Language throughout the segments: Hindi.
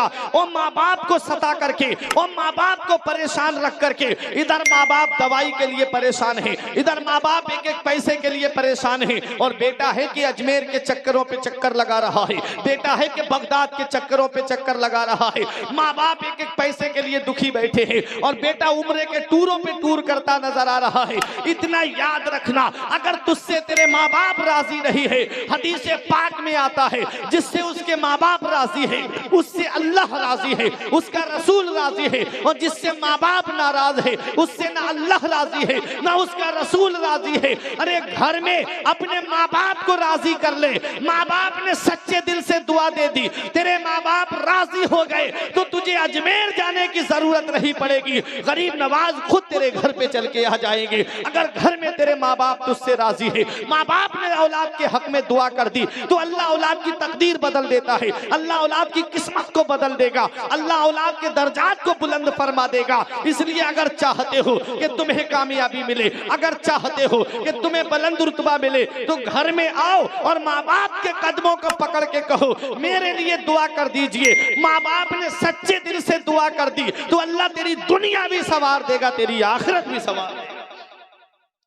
होगा। वो माँ बाप को सता करके, वो माँ बाप को परेशान रख करके, इधर माँ बाप दवाई के लिए परेशान है, इधर माँ बाप एक एक पैसे के लिए परेशान है, और बेटा है कि अजमेर के चक्करों पे चक्कर लगा रहा है, बेटा है कि बगदाद के चक्करों पे चक्कर लगा रहा है। माँ बाप एक एक पैसे के लिए दुखी बैठे हैं, और बेटा उम्रे के टूरों पे टूर करता नजर आ रहा है। इतना याद रखना, अगर तुझसे तेरे माँ बाप राजी नहीं है, हदीस पाक में आता है, जिससे उसके माँ बाप राजी है उससे अल्लाह राजी है, उसका रसूल राजी है, और जिससे माँ बाप नाराज है उससे ना अल्लाह राजी है ना उसका रसूल राजी है। अरे घर में अपने माँ बाप को राजी कर ले। माँ बाप ने सच्चे दिल से दुआ दे दी, तेरे माँ बाप राजी हो गए तो तुझे अजमेर जाने की जरूरत नहीं पड़ेगी, गरीब नवाज खुद तेरे घर पे चल के आ जाएंगे। अगर घर में तेरे माँ बाप तुझसे राजी है, माँ बाप ने औलाद के हक में दुआ कर दी, तो अल्लाह औलाद की तकदीर बदल देता है, अल्लाह औलाद की किस्मत को बदल देगा, अल्लाह औलाद के दर्जात को बुलंद फरमा देगा। इसलिए अगर चाहते हो कि तुम्हें कामयाबी मिले, अगर चाहते हो कि तुम्हें बुलंद रुतबा मिले, तो घर में आओ और माँ बाप के कदमों को पकड़ के कहो मेरे लिए दुआ कर दीजिए। माँ बाप ने सच्चे दिल से दुआ कर दी तो अल्लाह तेरी दुनिया भी संवार देगा, तेरी आखिरत भी संवार देगा।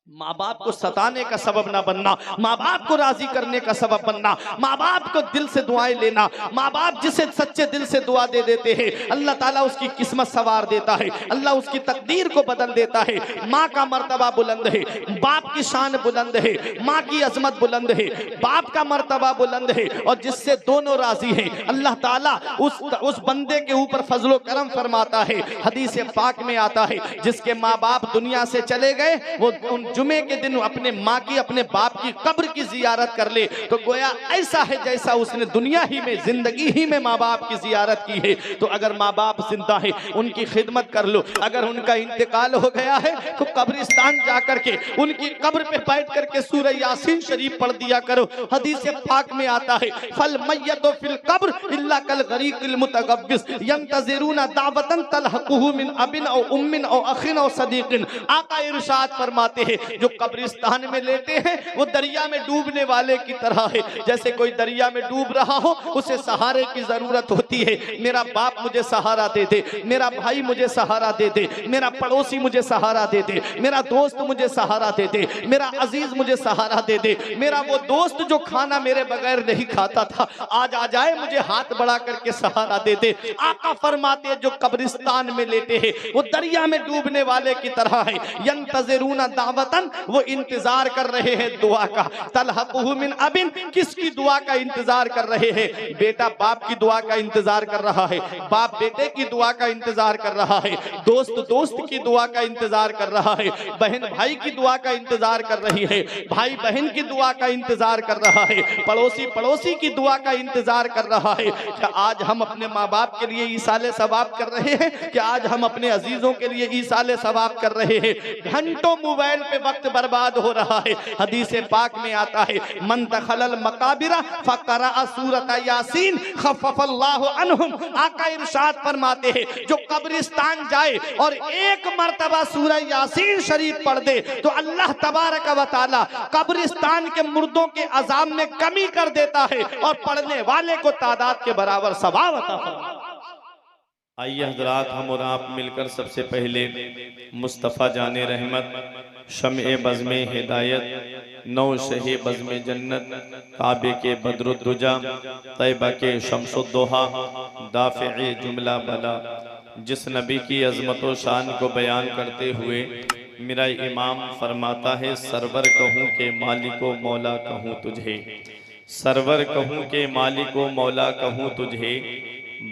माँ बाप को सताने का सबब ना बनना, माँ बाप को राजी करने का सबब बनना, माँ बाप को दिल से दुआएं लेना। माँ बाप जिसे सच्चे दिल से दुआ दे देते हैं, अल्लाह ताला उसकी किस्मत संवार देता है, अल्लाह उसकी तकदीर को बदल देता है। माँ का मर्तबा बुलंद है, बाप की शान बुलंद है, माँ की अजमत बुलंद है, बाप का मर्तबा बुलंद है, और जिससे दोनों राजी हैं अल्लाह ताला उस बंदे के ऊपर फजलो करम फरमाता है। हदीस पाक में आता है, जिसके माँ बाप दुनिया से चले गए वो उन जुमे के दिन अपने माँ की, अपने बाप की कब्र की जियारत कर ले तो गोया ऐसा है जैसा उसने दुनिया ही में, जिंदगी ही में माँ बाप की जियारत की है। तो अगर माँ बाप जिंदा है उनकी खिदमत कर लो, अगर उनका इंतकाल हो गया है तो कब्रिस्तान जाकर के उनकी कब्र पे बैठ करके सूरह यासीन शरीफ पढ़ दिया करो। हदीस पाक में आता है, फल मय्यतु फिल कब्र इल्ला कल गरीकिल मुतगब्बिस यंतज़िरूना दावतन तलहकुहु मिन अबिन औ उम्मिन औ अखिन औ सदीकिन। आका इरशाद फरमाते हैं, जो कब्रिस्तान में लेटे हैं वो दरिया में डूबने वाले की तरह है। जैसे कोई दरिया में डूब रहा हो, उसे सहारे की जरूरत होती है। मेरा बाप मुझे सहारा दे दे, मेरा भाई मुझे सहारा दे दे, मेरा पड़ोसी मुझे सहारा दे दे, मेरा दोस्त मुझे सहारा दे दे, मेरा अजीज मुझे सहारा दे दे, मेरा वो दोस्त जो खाना मेरे बगैर नहीं खाता था आज आ जाए मुझे हाथ बढ़ा करके सहारा दे दे। आका फरमाते हैं, जो कब्रिस्तान में लेटे हैं वो दरिया में डूबने वाले की तरह है। यंतज़िरूना दावतन, वो इंतजार कर रहे हैं दुआ का। तलहकुहु मिन अबिन, किसकी दुआ का इंतजार कर रहे हैं? बेटा बाप की दुआ का इंतजार कर रहा है, बाप बेटे की दुआ का इंतजार कर रहा है, दोस्त दोस्त की दुआ का इंतजार कर रहा है, बहन भाई की दुआ का इंतजार कर रही है, भाई बहन की दुआ का इंतजार कर रहा है, पड़ोसी पड़ोसी की दुआ का इंतजार कर रहा है। क्या आज हम अपने माँ बाप के लिए ईसाले सवाब कर रहे हैं? क्या आज हम अपने अजीजों के लिए ईसाले सवाब कर रहे हैं? घंटों मोबाइल पे वक्त बर्बाद हो रहा है। हदीस पाक में आता है, मन दखलल मकाबिरा फकरा सूरत यासीन खफ़फ़ल्लाहु अन्हुम। आका इरशाद फरमाते हैं, जो कब्रिस्तान जाए और एक मर्तबा सूरह यासीन शरीफ पढ़ दे तो अल्लाह तबारक व तआला कब्रिस्तान के मुर्दों के अज़ाब में कमी कर देता है और पढ़ने वाले को तादाद के बराबर सवाब अता फरमाता है। आइए हजरात, हम और आप मिलकर सबसे पहले मुस्तफ़ा जाने रहमत, शम्ए बज़्मे हिदायत, नौ शहे बज़्मे जन्नत, काबे के बद्रुद्दुजा, तैबा के शम्सुद्दोहा, दाफ़े जुमला बला, जिस नबी की अज़मत व शान को बयान करते हुए मेरा इमाम फरमाता है, सरवर कहूँ के मालिको मौला कहूँ तुझे, सरवर कहूँ के मालिको मौला कहूँ तुझे,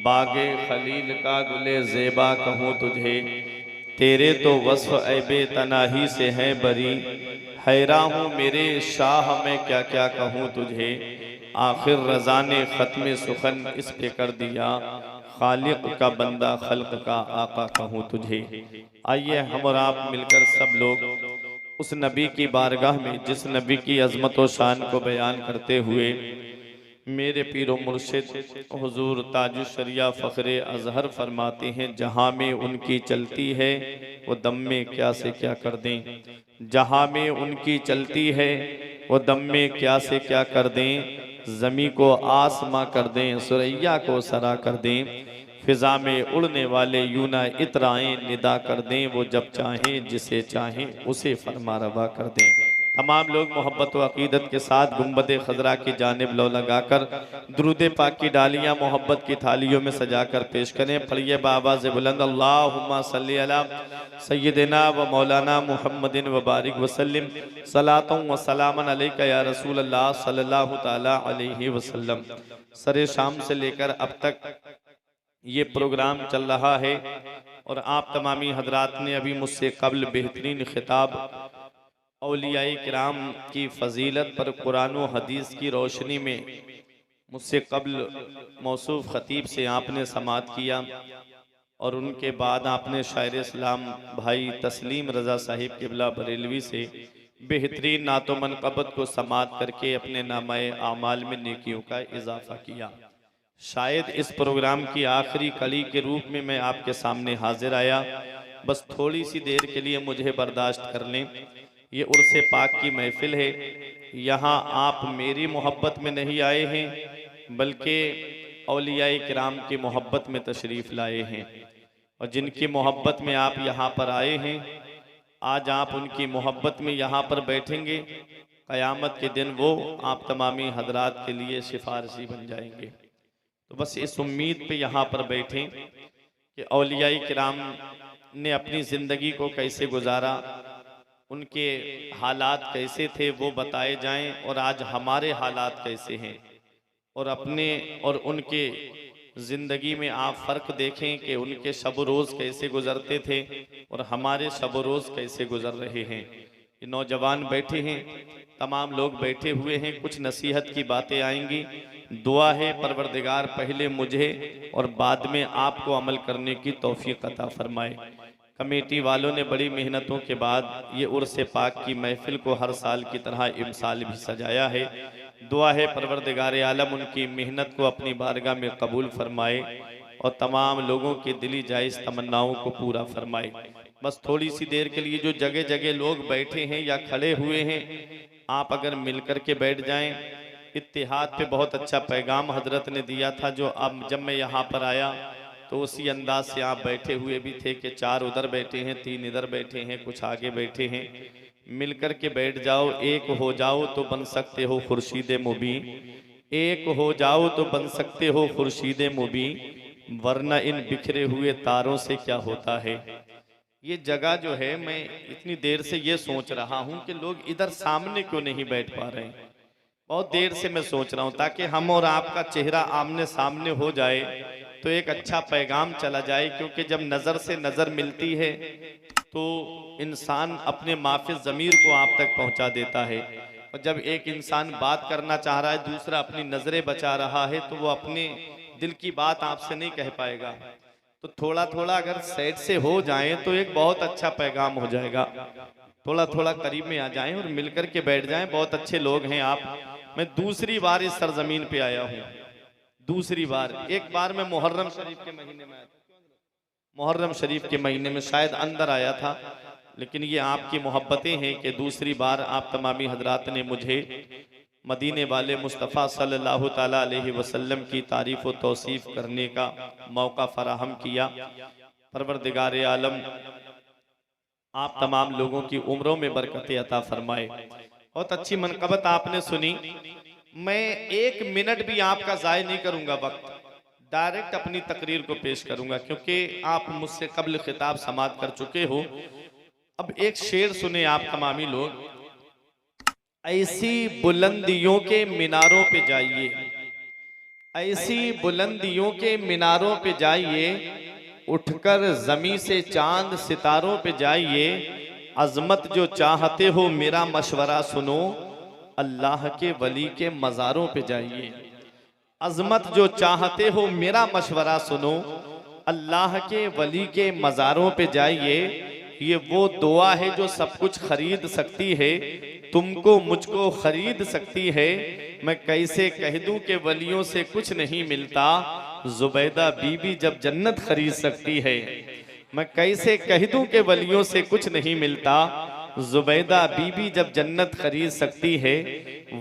बागे खलील का गुले ज़ेबा कहूँ तुझे, तेरे तो वस्फ़ ऐबे तनाही से हैं बरी, हैरा हूँ मेरे शाह मैं क्या क्या कहूँ तुझे, आखिर रज़ा ने ख़त्म सुखन इस पे कर दिया, खालिक का बंदा खल्क का आका कहूँ तुझे। आइए हम और आप मिलकर सब लोग उस नबी की बारगाह में, जिस नबी की अज़मत व शान को बयान करते हुए मेरे पीरो मुर्शिद हुजूर ताजुश शरिया फ़ख्रे अज़हर फरमाते हैं, जहाँ में उनकी चलती है वो दम में क्या से क्या कर दें, जहाँ में उनकी चलती है वो दम में क्या से क्या कर दें, ज़मी को आसमां कर दें, सुरैया को सरा कर दें, फिजा में उड़ने वाले यूना इतराएं, निदा कर दें वो जब चाहें, जिसे चाहें उसे फरमा रवा कर दें। तमाम लोग मोहब्बत व अकीदत के साथ गुंबद खजरा की जानिब लो लगाकर दुरूद पाक की डालियाँ मोहब्बत की थालियों में सजाकर पेश करें। पढ़िए बाबाज़ बुलंद अल्लाहुम्मा सल्ली अला सय्यदिना व मौलाना मुहम्मदिन व बारिक वसल्लिम सलातों व सलामन अलैका या रसूल अल्लाह सल्लल्लाहु ताला अलैहि वसल्लम। सरे शाम से लेकर अब तक ये प्रोग्राम चल रहा है और आप तमामी हजरात ने अभी मुझसे कबल बेहतरीन खिताब औलियाए किराम की फजीलत पर कुरान व हदीस की रोशनी में मुझसे कबल मौसूफ खतीब से आपने समात किया और उनके बाद आपने शायर इस्लाम भाई तस्लीम रज़ा साहिब क़िबला बरेलवी से बेहतरीन नातो मनक़बत को समात करके अपने नामाए आमाल में नेकियों का इजाफा किया। शायद इस प्रोग्राम की आखिरी कड़ी के रूप में मैं आपके सामने हाजिर आया। बस थोड़ी सी देर के लिए मुझे बर्दाश्त कर लें। ये उर्से पाक की महफिल है। यहाँ आप मेरी मोहब्बत में नहीं आए हैं बल्कि औलियाए किराम की मोहब्बत में तशरीफ़ लाए हैं और जिनकी मोहब्बत में आप यहाँ पर आए हैं आज आप उनकी मोहब्बत में यहाँ पर बैठेंगे। क़यामत के दिन वो आप तमामी हजरात के लिए सिफारशी बन जाएंगे। तो बस इस उम्मीद पे यहाँ पर बैठें कि औलियाए किराम ने अपनी ज़िंदगी को कैसे गुजारा, उनके हालात कैसे थे वो बताए जाएं और आज हमारे हालात कैसे हैं और अपने और उनके ज़िंदगी में आप फ़र्क देखें कि उनके शब रोज़ कैसे गुज़रते थे और हमारे शब रोज़ कैसे गुज़र रहे हैं। ये नौजवान बैठे हैं, तमाम लोग बैठे हुए हैं, कुछ नसीहत की बातें आएंगी। दुआ है परवरदिगार पहले मुझे और बाद में आपको अमल करने की तौफीक अता फरमाए। कमेटी वालों ने बड़ी मेहनतों के बाद ये उर्से पाक की महफिल को हर साल की तरह इमसाल भी सजाया है। दुआ है परवरदिगार आलम उनकी मेहनत को अपनी बारगाह में कबूल फरमाए और तमाम लोगों की दिली जायज़ तमन्नाओं को पूरा फरमाए। बस थोड़ी सी देर के लिए जो जगह जगह लोग बैठे हैं या खड़े हुए हैं आप अगर मिलकर के बैठ जाएं। इत्तिहाद पे बहुत अच्छा पैगाम हजरत ने दिया था जो अब जब मैं यहाँ पर आया तो उसी अंदाज से आप बैठे हुए भी थे कि 4 उधर बैठे हैं, 3 इधर बैठे हैं, कुछ आगे बैठे हैं। मिलकर के बैठ जाओ, एक हो जाओ तो बन सकते हो खुर्शीद मुबीन, एक हो जाओ तो बन सकते हो खुर्शीद मुबीन, वरना इन बिखरे हुए तारों से क्या होता है। ये जगह जो है मैं इतनी देर से ये सोच रहा हूँ कि लोग इधर सामने क्यों नहीं बैठ पा रहे हैं। बहुत देर से मैं सोच रहा हूँ ताकि हम और आपका चेहरा आमने सामने हो जाए तो एक अच्छा पैगाम चला जाए, क्योंकि जब नज़र से नज़र मिलती है तो इंसान अपने माफिज ज़मीर को आप तक पहुंचा देता है और जब एक इंसान बात करना चाह रहा है दूसरा अपनी नज़रें बचा रहा है तो वो अपने दिल की बात आपसे नहीं कह पाएगा। तो थोड़ा थोड़ा अगर साइड से हो जाए तो एक बहुत अच्छा पैगाम हो जाएगा। थोड़ा थोड़ा करीब में आ जाएं और मिलकर के बैठ जाएं। बहुत अच्छे लोग हैं आप। मैं दूसरी बार इस सरजमीन पे आया हूँ, दूसरी बार। एक बार मैं मुहर्रम शरीफ के महीने में आया था, मुहर्रम शरीफ के महीने में शायद अंदर आया था, लेकिन ये आपकी मोहब्बतें हैं कि दूसरी बार आप तमामी हजरात ने मुझे मदीने वाले मुस्तफ़ा सल्लल्लाहु ताला अलैहि वसल्लम की तारीफ़ व तौसीफ़ करने का मौका फराहम किया। परवरदिगार आलम आप तमाम लोगों की उम्रों में बरकत अता फरमाए। बहुत अच्छी मनक़बत आपने सुनी। मैं 1 मिनट भी आपका ज़ाय नहीं करूँगा वक्त, डायरेक्ट अपनी तकरीर को पेश करूँगा क्योंकि आप मुझसे कबल खिताब समात कर चुके हो। अब एक शेर सुने आप तमामी लोग। ऐसी बुलंदियों के मीनारों पे जाइए, ऐसी बुलंदियों के मीनारों पे जाइए, उठकर ज़मीं से चांद सितारों पे जाइए। अज़मत जो चाहते हो मेरा मशवरा सुनो, अल्लाह के वली के मज़ारों पे जाइए। अज़मत जो चाहते हो मेरा मशवरा सुनो, अल्लाह के वली के मज़ारों पे जाइए। ये वो दुआ है जो सब कुछ खरीद सकती है, तुमको मुझको खरीद सकती है। मैं कैसे कह दूं कि वलियों से कुछ नहीं मिलता, जुबैदा बीबी जब जन्नत खरीद सकती है। मैं कैसे कह दूं कि वलियों से कुछ नहीं मिलता, जुबैदा बीबी जब जन्नत खरीद सकती है।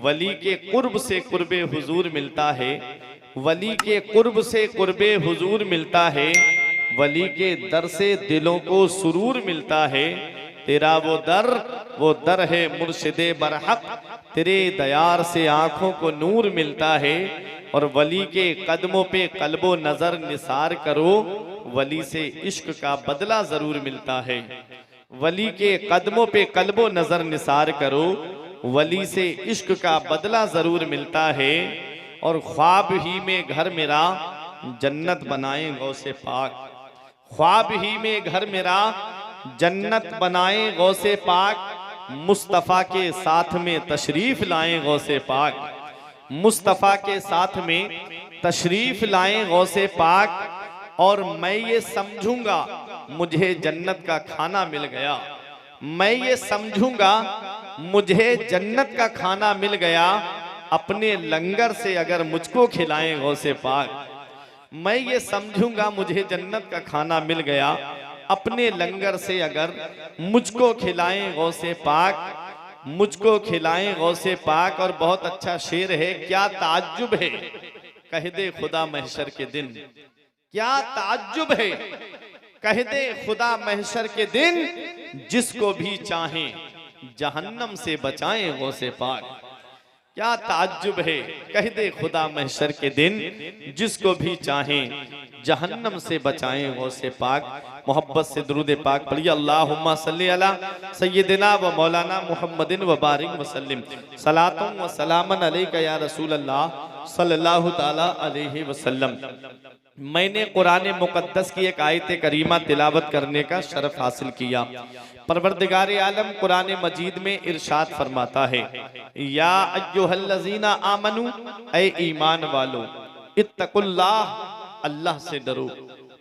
वली के कुर्ब से कुर्बे हुजूर मिलता है, वली के कुर्ब से कुर्बे हुजूर मिलता है, वली के दर से दिलों को सुरूर मिलता है। तेरा वो दर है मुर्शिदे बरहक, तेरे दयार से आंखों को नूर मिलता है। और वली के कदमों पे कल्बो नजर निसार करो, वली से इश्क का बदला जरूर मिलता है। वली के कदमों पे कल्बो नजर निसार करो, वली से इश्क का बदला जरूर मिलता है। और ख्वाब ही में घर मेरा जन्नत बनाए गौसे पाक, ख्वाब ही में घर मेरा जन्नत बनाए गौसे पाक। मुस्तफ़ा के साथ में तशरीफ लाए गौसे पाक, मुस्तफ़ा के साथ में तशरीफ लाए गौसे पाक। और मैं ये समझूंगा मुझे जन्नत का खाना मिल गया, मैं ये समझूंगा मुझे जन्नत का खाना मिल गया। अपने लंगर से अगर मुझको खिलाएं गौसे पाक, मैं ये समझूंगा मुझे जन्नत का खाना मिल गया। अपने लंगर से अगर मुझको खिलाएं गौसे पाक, मुझको खिलाएं गौसे पाक। और बहुत अच्छा शेर है, क्या ताज्जुब है कह दे खुदा महशर के दिन, क्या ताज्जुब है कह दे खुदा महशर के दिन। जिसको भी चाहें जहन्नम से बचाएं गौसे पाक, क्या ताज्जुब है कह दे खुदा महशर के दिन। जिसको भी चाहें जहन्नम से बचाएं गौसे पाक। मोहब्बत से दुरूद पाक पढ़िए, अल्लाहुम्मा सल्ली अला सय्यिदिना व मौलाना मुहम्मदिन व बारिक वसल्लिम, सलातुम व सलामन अलैका या रसूल अल्लाह सल्लल्लाहु ताला अलैहि वसल्लम। मैंने कुरान मुकद्दस की एक आयत करीमा तिलावत करने का शरफ हासिल किया। परवरदिगार आलम कुरान मजीद में इरशाद फरमाता है, या अय्युहल्लज़ीना आमनू, ऐ ईमान वालो, इत्तकुल्लाह, अल्लाह से डरो,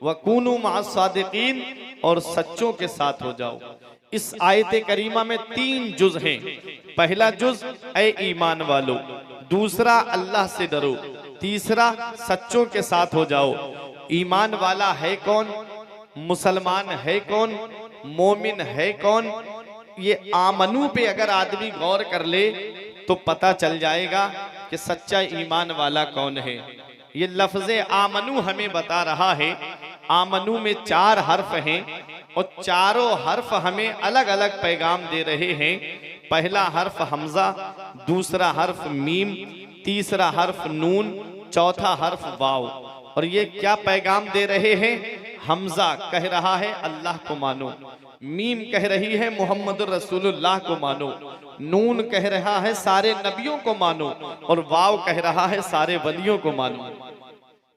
वकूनू मअस सादिकीन, और सच्चों के साथ हो जाओ। इस आयत करीमा में 3 जुज हैं। पहला जुज ऐ ईमान वालो, दूसरा अल्लाह से डरो, तीसरा सच्चों के साथ हो जाओ। ईमान वाला है कौन, मुसलमान है कौन, मोमिन है कौन, ये आमनू पे अगर आदमी गौर कर ले तो पता चल जाएगा कि सच्चा ईमान वाला कौन है। ये लफ्ज़ आमनू हमें बता रहा है। आमनू में 4 हर्फ हैं और चारों हर्फ हमें अलग अलग पैगाम दे रहे हैं। पहला हर्फ हमजा, दूसरा हर्फ मीम, तीसरा हर्फ नून, चौथा हर्फ वाव। और ये क्या पैगाम दे रहे हैं? हमजा कह रहा है अल्लाह को मानो, मीम कह रही है मोहम्मद रसूलुल्लाह को मानो, नून कह रहा है सारे नबियों को मानो, और वाव कह रहा है सारे वलियों को मानो।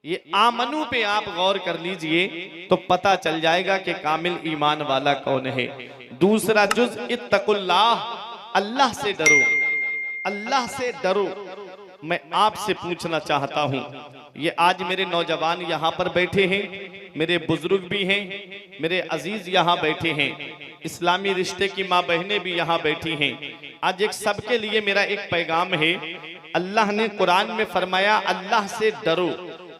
ये आमनू पे आप गौर कर लीजिए तो पता चल जाएगा कि कामिल ईमान वाला कौन है। दूसरा जुज इत्तकुल्लाह, अल्लाह से डरो, अल्लाह से डरो। मैं आपसे पूछना चाहता हूं, ये आज मेरे नौजवान यहाँ पर बैठे हैं, मेरे बुजुर्ग भी हैं, मेरे अजीज यहाँ बैठे हैं, इस्लामी रिश्ते की माँ बहनें भी यहाँ बैठी हैं। आज एक सबके लिए मेरा एक पैगाम है। अल्लाह ने कुरान में फरमाया अल्लाह से डरो।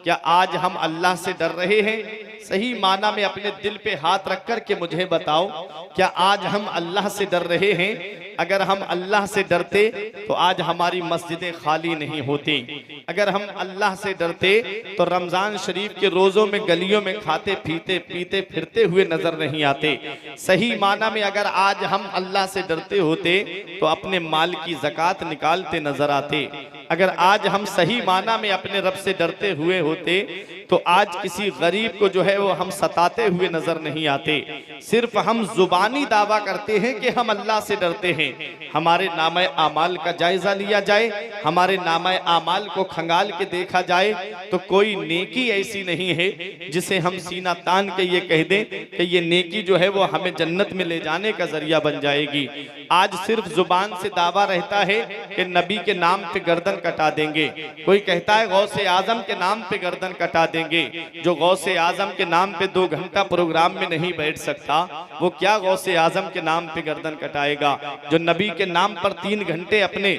क्या आज हम अल्लाह से डर रहे हैं? सही माना में अपने दिल पे हाथ रख कर के मुझे बताओ, क्या आज हम अल्लाह से डर रहे हैं? अगर हम अल्लाह से डरते तो आज हमारी मस्जिदें खाली नहीं होती। अगर हम अल्लाह से डरते तो रमजान शरीफ के रोजों में गलियों में खाते पीते पीते फिरते हुए नजर नहीं आते। सही माना में अगर आज हम अल्लाह से डरते होते तो अपने माल की ज़कात निकालते नजर आते। अगर आज हम सही माना में अपने रब से डरते हुए होते तो आज किसी गरीब को जो है वो हम सताते हुए नजर नहीं आते। सिर्फ हम जुबानी दावा करते हैं कि हम अल्लाह से डरते हैं। हमारे नामे आमाल का जायजा लिया जाए, हमारे नामे आमाल को खंगाल के देखा जाए तो कोई नेकी ऐसी नहीं है जिसे हम सीना तान के ये कह दें कि ये नेकी जो है वो हमें जन्नत में ले जाने का जरिया बन जाएगी। आज सिर्फ जुबान से दावा रहता है कि नबी के नाम पे गर्दन कटा देंगे। कोई कहता है गौसे आजम के नाम पे गर्दन कटा देंगे। जो गौसे आजम के नाम पे 2 घंटा प्रोग्राम में नहीं बैठ सकता वो क्या गौसे आजम के नाम पे गर्दन कटाएगा? जो नबी के नाम पर 3 घंटे अपने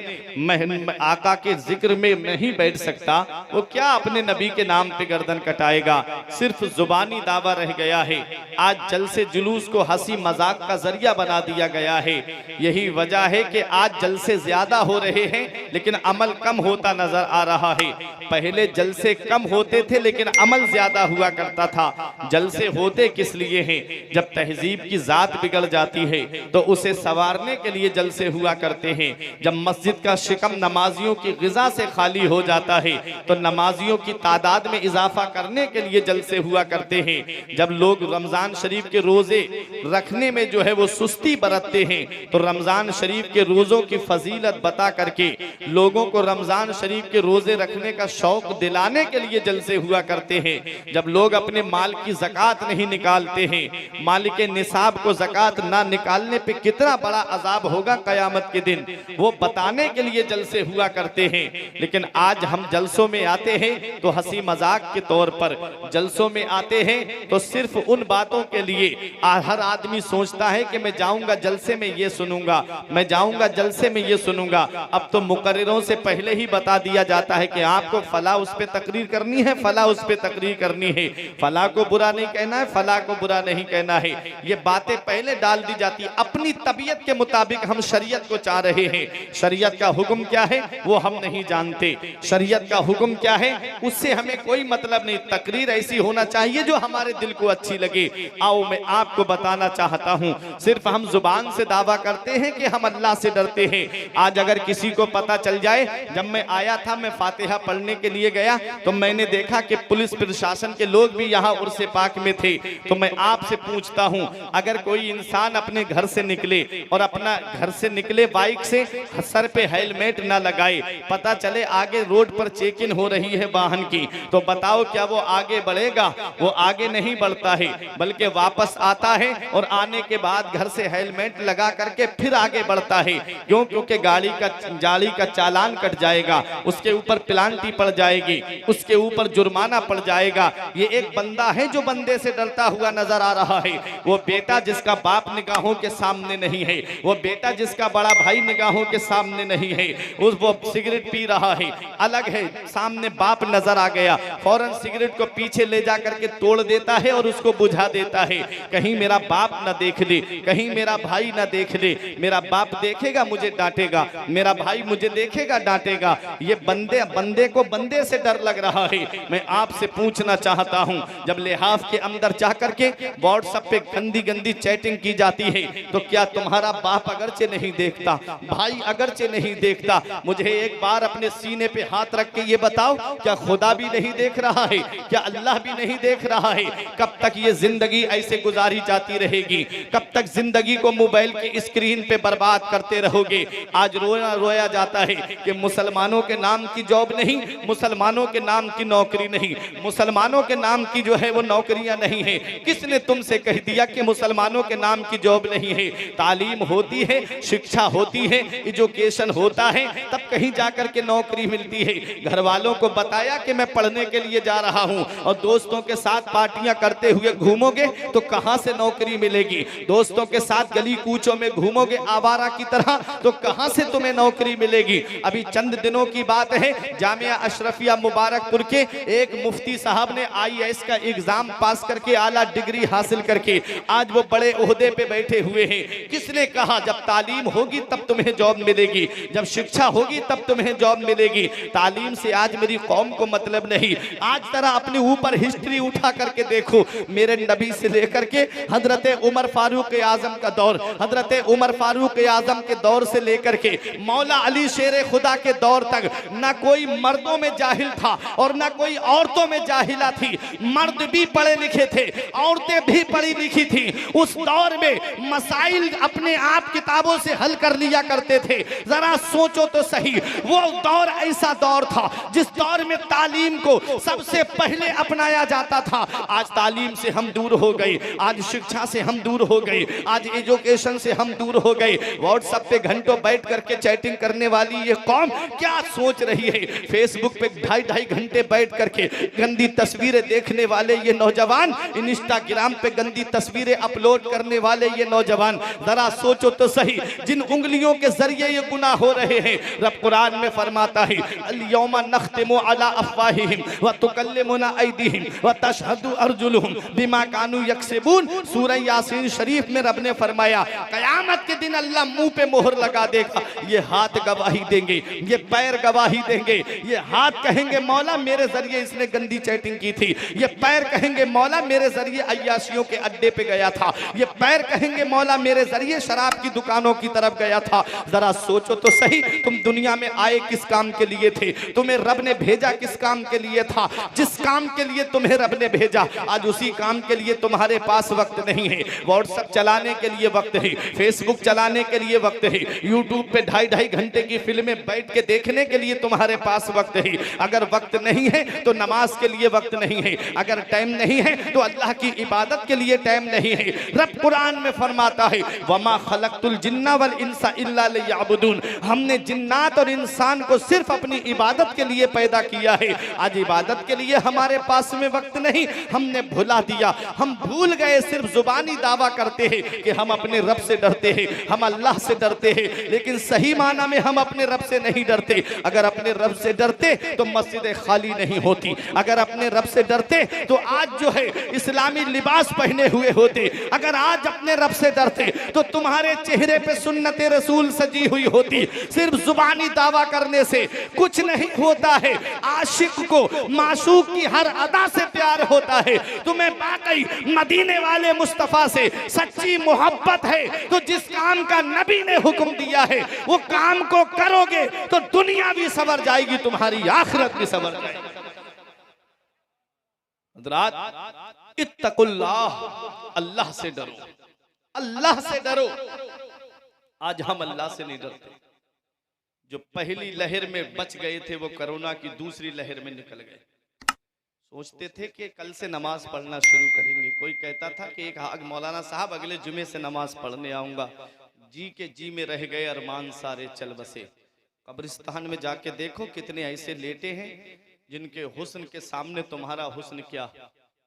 आका के जिक्र में नहीं बैठ सकता वो क्या अपने नबी के नाम पे गर्दन कटाएगा? सिर्फ जुबानी दावा रह गया है। आज जलसे जुलूस को हंसी मजाक का जरिया बना दिया गया है। यही वजह है कि आज जलसे ज्यादा हो रहे हैं लेकिन अमल कम होता नजर आ रहा है। पहले जलसे कम होते थे लेकिन अमल ज्यादा हुआ करता था। जलसे होते किस लिए हैं? जब तहजीब की जात बिगड़ जाती है तो उसे संवारने के लिए जलसे हुआ करते हैं। जब मस्जिद का शिकम नमाजियों की ग़िज़ा से खाली हो जाता है तो नमाजियों की तादाद में इजाफा करने के लिए जलसे हुआ करते हैं। जब लोग रमजान शरीफ के रोजे रखने में जो है वो सुस्ती बरतते हैं तो रमजान शरीफ के रोजों की फजीलत बता करके लोगों को रमजान शरीफ के रोजे रखने का शौक दिलाने के लिए जलसे हुआ करते हैं। जब लोग अपने माल की ज़कात नहीं निकालते हैं, मालिक निसाब को ज़कात ना निकालने पे कितना बड़ा अजाब होगा क़यामत के दिन, वो बताने के लिए जलसे हुआ करते हैं। लेकिन आज हम जलसों में आते हैं तो हंसी मजाक के तौर पर, जलसों में आते हैं तो सिर्फ उन बातों के लिए हर आदमी सोचता है कि मैं जाऊंगा जलसे में ये सुनूंगा, मैं जाऊंगा जलसे में ये सुनूंगा। अब तो मुकर्रिरों से पहले ही बता दिया जाता है कि आपको फला उस पे तकरीर करनी है, फला उस पे तकरीर करनी है, फला को बुरा नहीं कहना है, फला को बुरा नहीं कहना है। ये बातें पहले डाल दी जाती है। अपनी तबीयत के मुताबिक हम शरीयत को चाह रहे हैं। शरीयत का हुक्म क्या है वो हम नहीं जानते। शरीयत का हुक्म क्या है उससे हमें कोई मतलब नहीं। तकरीर ऐसी होना चाहिए जो हमारे दिल को अच्छी लगे। आओ मैं आपको बताना चाहता हूँ, सिर्फ हम जुबान से दावा करते हैं कि हम अल्लाह से डरते हैं। आज अगर किसी को पता चल जाए, जब मैं आया था मैं फातिहा पढ़ने के लिए गया तो मैंने देखा कि पुलिस प्रशासन के लोग भी यहाँ उर्से पाक में थे। तो मैं आपसे पूछता हूँ, अगर कोई इंसान अपने घर से निकले और अपना घर से निकले बाइक से, सर पे हेलमेट ना लगाए, पता चले आगे रोड पर चेकिंग हो रही है वाहन की, तो बताओ क्या वो आगे बढ़ेगा? वो आगे नहीं बढ़ता है बल्कि वापस आता है और आने के बाद घर से हेलमेट लगा करके फिर आगे बढ़ता है। क्यों? क्योंकि गाड़ी का चालान कट जाएगा, उसके ऊपर पेनाल्टी पड़ जाएगी, उसके ऊपर जुर्माना पड़ जाएगा। ये एक बंदा है जो बंदे से डरता हुआ नजर आ रहा है। वो बेटा जिसका बाप निगाहों के सामने नहीं है, वो बेटा जिसका बड़ा भाई निगाहों के सामने नहीं है, वो सिगरेट पी रहा है, अलग है, सामने बाप नजर आ गया, फौरन सिगरेट को पीछे ले जा करके तोड़ देता है और उसको बुझा देता है। कहीं मेरा बाप ना देख ले, कहीं मेरा भाई ना देख ले, मेरा बाप देखेगा मुझे डांटेगा, मेरा भाई मुझे देखेगा डांटेगा। ये बंदे को बंदे से डर लग रहा है। मैं आपसे पूछना चाहता हूं, जब लिहाफ के अंदर जा करके व्हाट्सएप पे गंदी गंदी चैटिंग की जाती है तो क्या तुम्हारा बाप अगरचे नहीं देखता, भाई अगरचे नहीं देखता? मुझे एक बार अपने सीने पे हाथ रख के ये बताओ, क्या खुदा भी नहीं देख रहा है? क्या अल्लाह भी नहीं देख रहा है? कब तक ये जिंदगी ऐसे गुजारी जाती रहेगी? कब तक जिंदगी को मोबाइल की स्क्रीन पे बर्बाद करते रहोगे? आज रोया जाता है कि मुसलमानों के नाम की जॉब नहीं, मुसलमानों के नाम की नौकरी नहीं, मुसलमानों के नाम की जो है वो नौकरियां नहीं है। किसने तुमसे कह दिया कि मुसलमानों के नाम की जॉब नहीं है? तालीम होती है, शिक्षा होती है, एजुकेशन होता है, तब कहीं जाकर के नौकरी मिलती है। घर वालों को बताया कि मैं पढ़ने के लिए जा रहा हूं और दोस्तों के साथ पार्टियां करते हुए घूमोगे तो कहां से नौकरी मिलेगी? दोस्तों के साथ गली कूचों में घूमोगे आवारा की तरह तो कहां से तुम्हें नौकरी मिलेगी? अभी चंद दिनों की बात है, जामिया अशरफिया मुबारकपुर के एक मुफ्ती साहब ने IAS का एग्जाम पास करके आला डिग्री हासिल करके आज वो बड़े ओहदे पे बैठे हुए हैं। किसने कहा जब तालीम होगी तब तुम्हें जॉब मिलेगी, जब शिक्षा होगी तब तुम्हें जॉब मिलेगी? तालीम से आज मेरी कौम को मतलब नहीं। आज तरह अपने ऊपर हिस्ट्री उठा करके देखो, मेरे नबी से लेकर के हजरत उमर फारूक आजम का दौर, हजरत उमर फारूक आजम के दौर से लेकर के मौला अली शेर खुदा के दौर तक ना कोई मर्दों में जाहिल था और ना कोई औरतों में जाहिला थी। मर्द भी पढ़े लिखे थे, औरतें भी पढ़ी लिखी थी। उस दौर में मसाइल अपने आप किताबों से हल कर लिया करते थे। जरा सोचो तो सही, वो दौर ऐसा दौर था जिस दौर में तालीम को सबसे पहले अपनाया जाता था। आज तालीम से हम दूर हो गए, आज शिक्षा से हम दूर हो गए, आज एजुकेशन से हम दूर हो गए। व्हाट्सएप पे घंटों बैठ करके चैटिंग करने वाली ये कौम क्या सोच रही है? फेसबुक पे 2.5 घंटे बैठ करके गंदी तस्वीरें देखने वाले ये नौजवान, इंस्टाग्राम पे गंदी तस्वीरें अपलोड करने वाले ये नौजवान, जरा सोचो तो सही, जिन उंगलियों के जरिए ये गुनाह हो रहे हैं। रब कुरान में फरमाता है अल-यौमा नख्तिमु अला अफ़वाहिहिम व तुकल्लिमुना ऐदीहिम व तशहदु अर्जुलुहुम बिमा कानू यक्सिबून। सूरह यासीन शरीफ में रब ने फरमाया कयामत के दिन अल्लाह मुंह पे मोहर लगा देगा। ये हाथ गवाही देंगे, ये पैर गवाही देंगे, ये हाथ कहेंगे मौला मेरे जरिए इसने गंदी चैटिंग की थी, ये पैर कहेंगे मौला मेरे जरिए अय्याशियों के अड्डे पे गया था, ये पैर कहेंगे मौला मेरे जरिए शराब की दुकानों की तरफ गया था। जरा सोचो तो सही, तुम दुनिया में आए किस काम के लिए थे? तुम्हें रब ने भेजा किस काम के लिए था? जिस काम के लिए तुम्हें रब ने भेजा, आज उसी काम के लिए तुम्हारे पास वक्त नहीं है। व्हाट्सएप चलाने के लिए वक्त है, फेसबुक चलाने के लिए वक्त है, यूट्यूब पे 2.5 घंटे की फिल्में बैठ के देखने के लिए तुम्हारे पास वक्त है। अगर वक्त नहीं है तो नमाज के लिए वक्त नहीं है, अगर टाइम नहीं है तो अल्लाह की इबादत के लिए टाइम नहीं है। रब कुरान में फरमाता है वमा खलक़तुल जिन्ना वल इंसा इल्ला लियअबुदून, हमने जिन्नात और इंसान को सिर्फ अपनी इबादत के लिए पैदा किया है। आज इबादत के लिए हमारे पास में वक्त नहीं, हमने भुला दिया, हम भूल गए, सिर्फ जुबानी दावा करते हैं कि हम अपने रब से डरते हैं, हम अल्लाह से डरते हैं, लेकिन सही माना में हम अपने रब से नहीं डरते। अगर अपने रब से डरते तो मस्जिदें खाली नहीं होती, अगर अपने रब से डरते तो आज जो है इस्लामी लिबास पहने हुए होते, अगर आज अपने रब से डरते तो तुम्हारे चेहरे पे सुन्नते रसूल सजी हुई होती। सिर्फ जुबानी दावा करने से कुछ नहीं होता है। आशिक को माशूक की हर अदा से प्यार होता है। तुम्हें वाकई मदीने वाले मुस्तफा से सच्ची मोहब्बत है तो जिस काम का नबी ने हुक्म दिया है वो काम को करोगे तो दुनिया भी सवर जाएगी, तुम्हारी आखिरत भी सवर जाएगी। इत्तकुल्लाह, अल्लाह से डरो, अल्लाह से डरो। आज हम अल्लाह से नहीं डरते। जो पहली लहर में बच गए थे वो कोरोना की दूसरी लहर में निकल गए। सोचते थे कि कल से नमाज पढ़ना शुरू करेंगे। कोई कहता था कि एक मौलाना साहब अगले जुमे से नमाज पढ़ने आऊंगा। जी के जी में रह गए अरमान सारे चल बसे। कब्रिस्तान में जाके देखो कितने ऐसे लेटे हैं जिनके हुस्न के सामने तुम्हारा हुस्न क्या,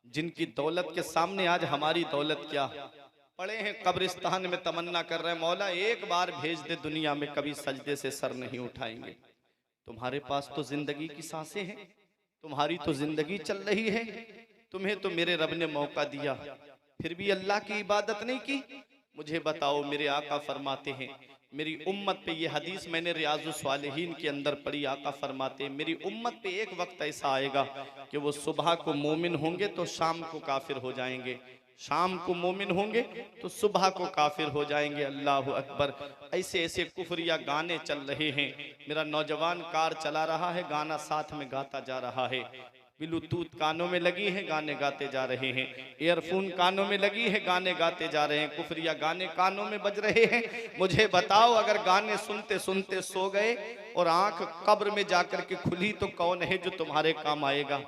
जिनकी दौलत के सामने आज हमारी दौलत क्या। पड़े हैं कब्रिस्तान में, तमन्ना कर रहे हैं मौला एक बार भेज दे दुनिया में, कभी सजदे से सर नहीं उठाएंगे। तुम्हारे पास तो जिंदगी की सांसें हैं, तुम्हारी तो जिंदगी चल रही है, तुम्हें तो मेरे रब ने मौका दिया, फिर भी अल्लाह की इबादत नहीं की। मुझे बताओ, मेरे आका फरमाते हैं, मेरी उम्मत पे, ये हदीस मैंने रियाजुस सालिहीन के अंदर पढ़ी, आका फरमाते हैं मेरी उम्मत पे एक वक्त ऐसा आएगा कि वो सुबह को मोमिन होंगे तो शाम को काफिर हो जाएंगे, शाम को मोमिन होंगे तो सुबह को काफिर हो जाएंगे। अल्लाह अकबर। ऐसे ऐसे कुफरिया गाने चल रहे हैं। मेरा नौजवान कार चला रहा है, गाना साथ में गाता जा रहा है, ब्लूटूथ कानों में लगी है, गाने गाते जा रहे हैं, ईयरफोन कानों में लगी है, गाने गाते जा रहे हैं, कुफरिया गाने कानों में बज रहे हैं। मुझे बताओ, अगर गाने सुनते सुनते सो गए और आंख कब्र में जाकर के खुली तो कौन है जो तुम्हारे काम आएगा?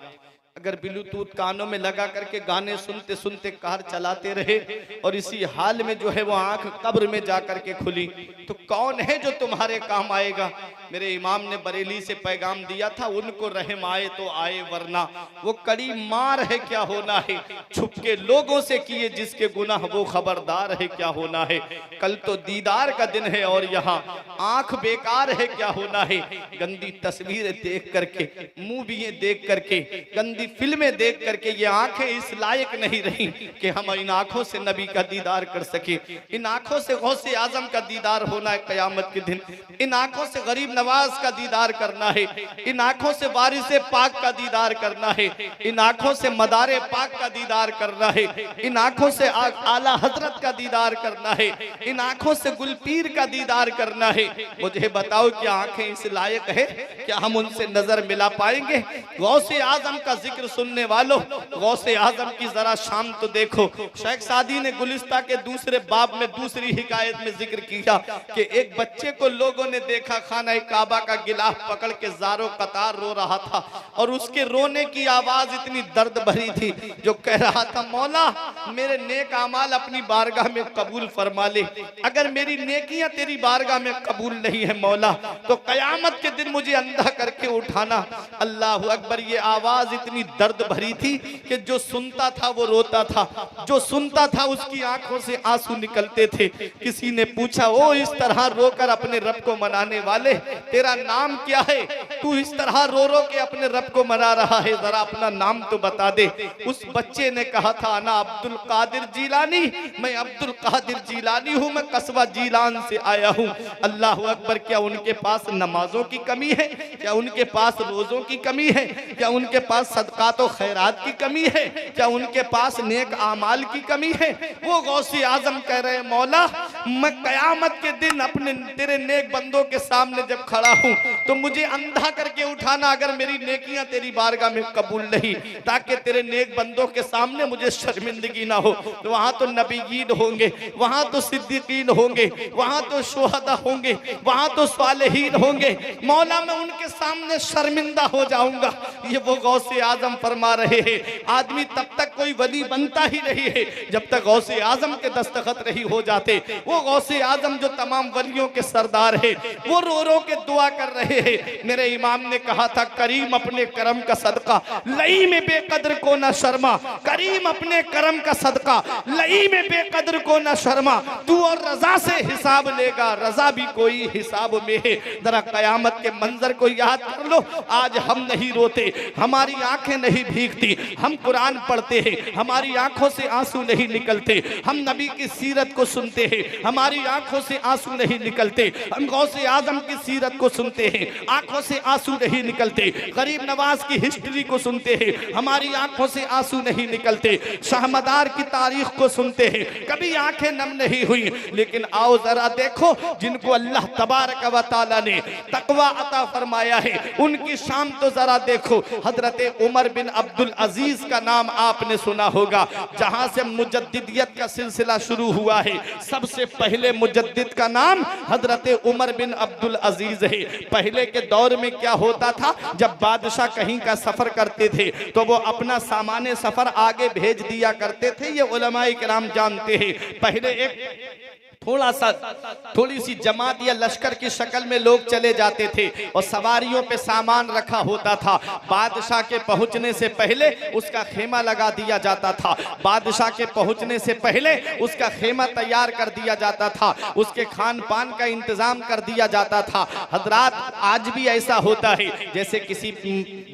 अगर ब्लूटूथ कानों में लगा करके गाने सुनते सुनते कार चलाते रहे और इसी हाल में जो है वो आंख कब्र में जाकर के खुली तो कौन है जो तुम्हारे काम आएगा? मेरे इमाम ने बरेली से पैगाम दिया था, उनको रहम आए तो आए वरना वो कड़ी मार है क्या होना है, छुपके लोगों से किए जिसके गुनाह वो खबरदार है क्या होना है। कल तो दीदार का दिन है और यहाँ आंख बेकार है क्या होना है। गंदी तस्वीरें देख करके, मूवियां देख करके, गंदी फिल्में देख करके ये आंखें इस लायक नहीं रही कि हम इन आंखों से नबी का दीदार कर सके। इन आंखों से गौसे आजम का दीदार होना है कयामत के दिन, इन आंखों से गरीब नवाज का दीदार करना है, इन आंखों से वारिसे पाक का दीदार करना है, इन आंखों से मदारे पाक का दीदार करना है, इन आंखों से आला हजरत का दीदार करना है, इन आंखों से गुलपीर का दीदार करना है। मुझे बताओ क्या आंखें इस लायक है? क्या हम उनसे नजर मिला पाएंगे? गौसे आजम का जिक्र सुनने वालों, गौसे आजम की जरा शाम तो देखो। शेख सादी ने गुलिस्ता के दूसरे बाब में दूसरी हिकायत में जिक्र किया कि एक बच्चे को लोगों ने देखा खाना काबा का गिलाफ पकड़ के जारो कतार रो रहा था और उसके रोने की आवाज इतनी दर्द भरी थी जो कह रहा था, मौला मेरे नेक अमाल अपनी बारगाह में कबूल फरमा ले, अगर मेरी नेकियां तेरी बारगाह में कबूल नहीं है मौला तो कयामत के दिन मुझे अंधा करके उठाना। अल्लाह अकबर। ये आवाज इतनी इतनी दर्द भरी थी कि जो सुनता था वो रोता था, जो सुनता था उसकी आंखों से आंसू निकलते थे। किसी ने पूछा, ओ इस तरह रोकर अपने रब को मनाने वाले, तेरा नाम क्या है? तू इस तरह रो रो के अपने रब को मना रहा है, जरा अपना नाम तो बता दे। उस बच्चे ने कहा था, अना अब्दुल कादिर जीलानी, मैं अब्दुल कादिर जीलानी हूँ, मैं कस्बा जीलान से आया हूँ। अल्लाह अकबर। क्या उनके पास नमाजों की कमी है? क्या उनके पास रोजों की कमी है? क्या उनके पास सदकात और खैरात की कमी है? क्या उनके पास नेक आमाल की कमी है? वो गौसे आजम कह रहे हैं, मौला मैं कयामत के दिन अपने तेरे नेक बंदों के सामने जब खड़ा हूँ तो मुझे अंधा करके उठाना अगर मेरी नेकियां तेरी बारगाह में कबूल नहीं, ताकि तेरे नेक बंदों के सामने मुझे शर्मिंदगी ना हो। तो वहां तो नबीयीन होंगे, वहां तो सिद्दीकीन होंगे, वहां तो शुहदा होंगे, वहां तो सालेहीन होंगे। मौला मैं उनके सामने शर्मिंदा हो जाऊंगा। ये वो गौसे आजम फरमा रहे हैं। आदमी तब तक कोई वली बनता ही नहीं है जब तक गौसे आजम के दस्तखत नहीं हो जाते। वो गौसे आजम जो तमाम वलियों के सरदार है, वो रो रो के दुआ कर रहे हैं। मेरे इमाम ने कहा था, करीम अपने करम का सदका लई में बेकदर को ना शर्मा, करीम अपने करम का सदका लई में बेकदर को ना शर्मा, तू और रजा से हिसाब लेगा, रजा भी कोई हिसाब में है। जरा कयामत के मंजर को याद कर लो। आज हम नहीं रोते, हमारी आंखें नहीं भीगती, हम कुरान पढ़ते हैं, हमारी आंखों से आंसू नहीं निकलते, हम नबी की सीरत को सुनते हैं, हमारी आंखों से आंसू नहीं निकलते, हम गौसे आजम की सीरत को सुनते हैं, आंखों से आंसू नहीं निकलते, गरीब नवाज की हिस्ट्री को सुनते हैं, हमारी आंखों से आंसू नहीं निकलते, शाहमदार की तारीख को सुनते हैं, कभी आंखें नम नहीं हुई। लेकिन आओ जरा देखो, जिनको अल्लाह तबारक व तआला ने तकवा अता फरमाया है, उनकी शान तो जरा देखो। हजरत उमर बिन अब्दुल अजीज का नाम आपने सुना होगा। जहां से मुजद्दिदियत का सिलसिला शुरू हुआ है, सबसे पहले मुजद्दिद का नाम हजरत उमर बिन अब्दुल अजीज है। पहले के दौर में क्या होता था, जब बादशाह कहीं का सफर करते थे तो वो अपना सामान्य सफर आगे भेज दिया करते थे। ये उलमाए किराम जानते हैं। पहले एक थोड़ी सी जमात या लश्कर की शक्ल में लोग चले जाते थे और सवारियों पे सामान रखा होता था। बादशाह के पहुंचने से पहले उसका खेमा लगा दिया जाता था, बादशाह के पहुंचने से पहले उसका खेमा तैयार कर दिया जाता था, उसके खान पान का इंतजाम कर दिया जाता था। हजरात आज भी ऐसा होता है, जैसे किसी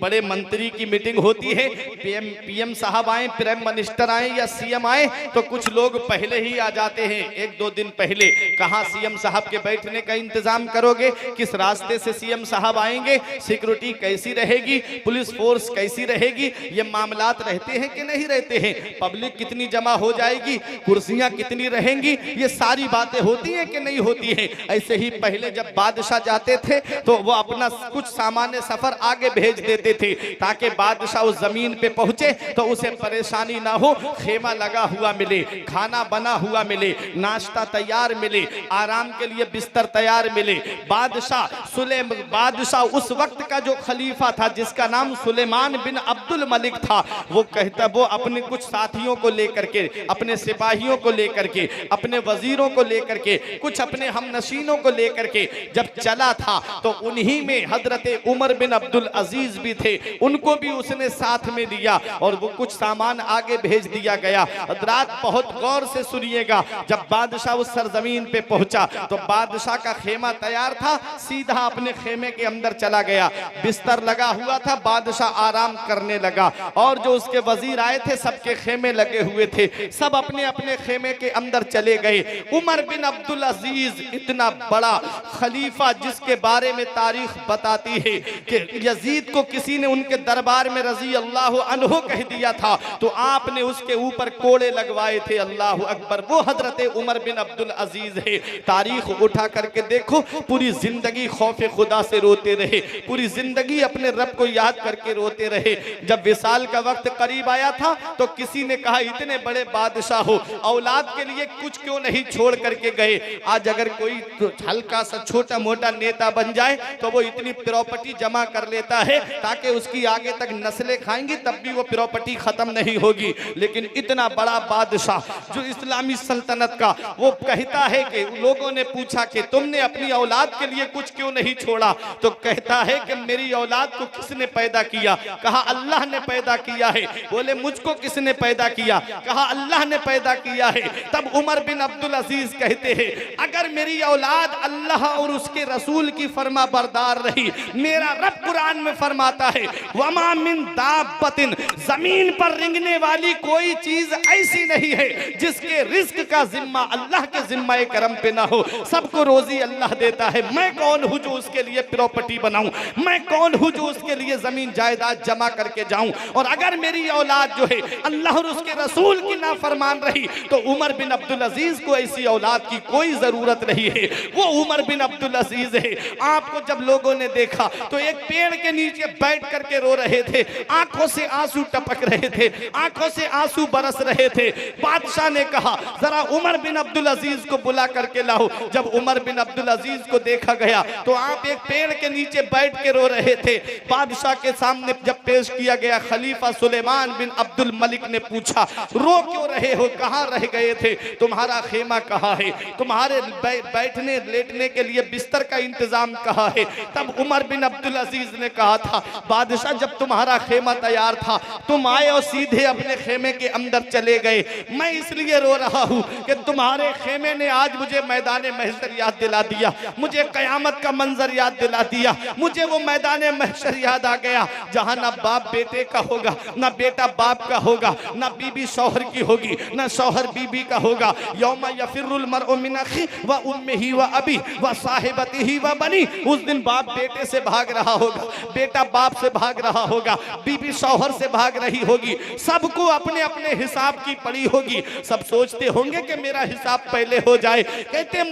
बड़े मंत्री की मीटिंग होती है, पीएम साहब आए, प्राइम मिनिस्टर आए या सीएम आए, तो कुछ लोग पहले ही आ जाते हैं, एक दो दिन पहले। कहां सीएम साहब के बैठने का इंतजाम करोगे, किस रास्ते से सीएम साहब आएंगे, सिक्योरिटी कैसी रहेगी, पुलिस फोर्स कैसी रहेगी, ये मामलात रहते हैं कि नहीं रहते हैं, पब्लिक कितनी जमा हो जाएगी, कुर्सियां कितनी रहेंगी, ये सारी बातें होती हैं कि नहीं होती हैं। ऐसे ही पहले जब बादशाह जाते थे तो वो अपना कुछ सामान्य सफर आगे भेज देते थे, ताकि बादशाह उस जमीन पे पहुंचे तो उसे परेशानी ना हो, खेमा लगा हुआ मिले, खाना बना हुआ मिले, नाश्ता तैयार मिले, आराम के लिए बिस्तर तैयार मिले। बादशाह उस वक्त का जो खलीफा था, जिसका नाम सुलेमान बिन अब्दुल मलिक था, वो कहता, वो अपने कुछ साथियों को लेकर के, अपने सिपाहियों को लेकर के, अपने वजीरों को लेकर के, कुछ अपने हमनशीनों को लेकर के जब चला था तो उन्हीं में हजरत उमर बिन अब्दुल अजीज भी थे, उनको भी उसने साथ में लिया और वो कुछ सामान आगे भेज दिया गया। हजरात बहुत गौर से सुनिएगा, जब बादशाह उस सरजमीन पे पहुंचा तो बादशाह का खेमा तैयार था, सीधा अपने खेमे के अंदर चला गया, बिस्तर लगा हुआ था, बादशाह आराम करने लगा और जो उसके वजीर आए थे सबके खेमे लगे हुए थे, सब अपने अपने खेमे के अंदर चले गए। उमर बिन अब्दुल अजीज इतना बड़ा खलीफा, जिसके बारे में तारीख बताती है कि यजीद को किसी ने उनके दरबार में रजी अल्लाह अन्हु कह दिया था तो आपने उसके ऊपर कोड़े लगवाए थे। अल्लाह अकबर। वो हजरत उमर बिन अब्दुल अजीज है। तारीख उठा करके देखो, पूरी जिंदगी खौफे खुदा से रोते रहे, पूरी जिंदगी अपने रब को याद करके रोते रहे। जब विसाल का वक्त करीब आया था तो किसी ने कहा, इतने बड़े बादशाह हो, औलाद के लिए कुछ क्यों नहीं छोड़ करके गए। आज अगर कोई हल्का सा छोटा मोटा नेता बन जाए तो वो इतनी प्रॉपर्टी जमा कर लेता है ताकि उसकी आगे तक नस्लें खाएंगी, तब भी वो प्रॉपर्टी खत्म नहीं होगी। लेकिन इतना बड़ा बादशाह जो इस्लामी सल्तनत का, वो कहता है कि लोगों ने पूछा कि तुमने अपनी औलाद के लिए कुछ क्यों नहीं छोड़ा, तो कहता है कि मेरी औलाद को किसने पैदा किया? कहा अल्लाह ने पैदा किया है। बोले मुझको किसने पैदा किया? कहा अल्लाह ने पैदा किया है। तब उमर बिन अब्दुल अजीज कहते हैं अगर मेरी औलाद अल्लाह और उसके रसूल की फरमा बरदार रही, मेरा रब कुरान में फरमाता है वमा मिन दाब्बतिन, जमीन पर रेंगने वाली कोई चीज ऐसी नहीं है जिसके रिस्क का जिम्मा अल्लाह के जिम्मा करम पे ना हो। सबको रोजी अल्लाह देता है। मैं कौन हूं जो उसके लिए प्रॉपर्टी बनाऊं? मैं कौन हूं जो उसके लिए जमीन जायदाद जमा करके जाऊं? और अगर मेरी औलाद जो है अल्लाह और उसके रसूल की नाफरमान रही तो उमर बिन अब्दुल अजीज को ऐसी औलाद की कोई जरूरत नहीं है। वो उमर बिन अब्दुल अजीज है। आपको जब लोगों ने देखा तो एक पेड़ के नीचे बैठ करके रो रहे थे, आंखों से आंसू टपक रहे थे, आंखों से आंसू बरस रहे थे। बादशाह ने कहा जरा उमर बिन अब्दुल अजीज को बुला करके लाओ। जब उमर बिन अब्दुल अजीज को देखा गया तो आप एक पेड़ के नीचे बैठ के रो रहे थे। बादशाह के सामने जब पेश किया गया, खलीफा सुलेमान बिन अब्दुल मलिक ने पूछा रो क्यों रहे हो, कहाँ रह गए थे, तुम्हारा खेमा कहाँ है, तुम्हारे बैठने लेटने के लिए बिस्तर का इंतजाम कहाँ है? तब उमर बिन अब्दुल अजीज ने कहा था बादशाह जब तुम्हारा खेमा तैयार था तुम आए और सीधे अपने खेमे के अंदर चले गए। मैं इसलिए रो रहा हूँ कि तुम्हारे खेमे ने आज मुझे मैदान महशर याद दिला दिया, मुझे कयामत का मंजर याद दिला दिया, मुझे वो मैदान महशर याद आ गया जहाँ ना बाप बेटे का होगा, ना बेटा बाप का होगा, ना बीबी शौहर की होगी, ना शौहर बीबी का होगा। यौमा यफिरुल मरउ मिन अखी व उम्मिही व अबी व साहिबतिही व बनी। उस दिन बाप बेटे से भाग रहा होगा, बेटा बाप से भाग रहा होगा, बीबी शौहर से भाग रही होगी। सबको अपने अपने हिसाब की पड़ी होगी। सब सोचते होंगे कि मेरा हिसाब पहले हो जाए। कहते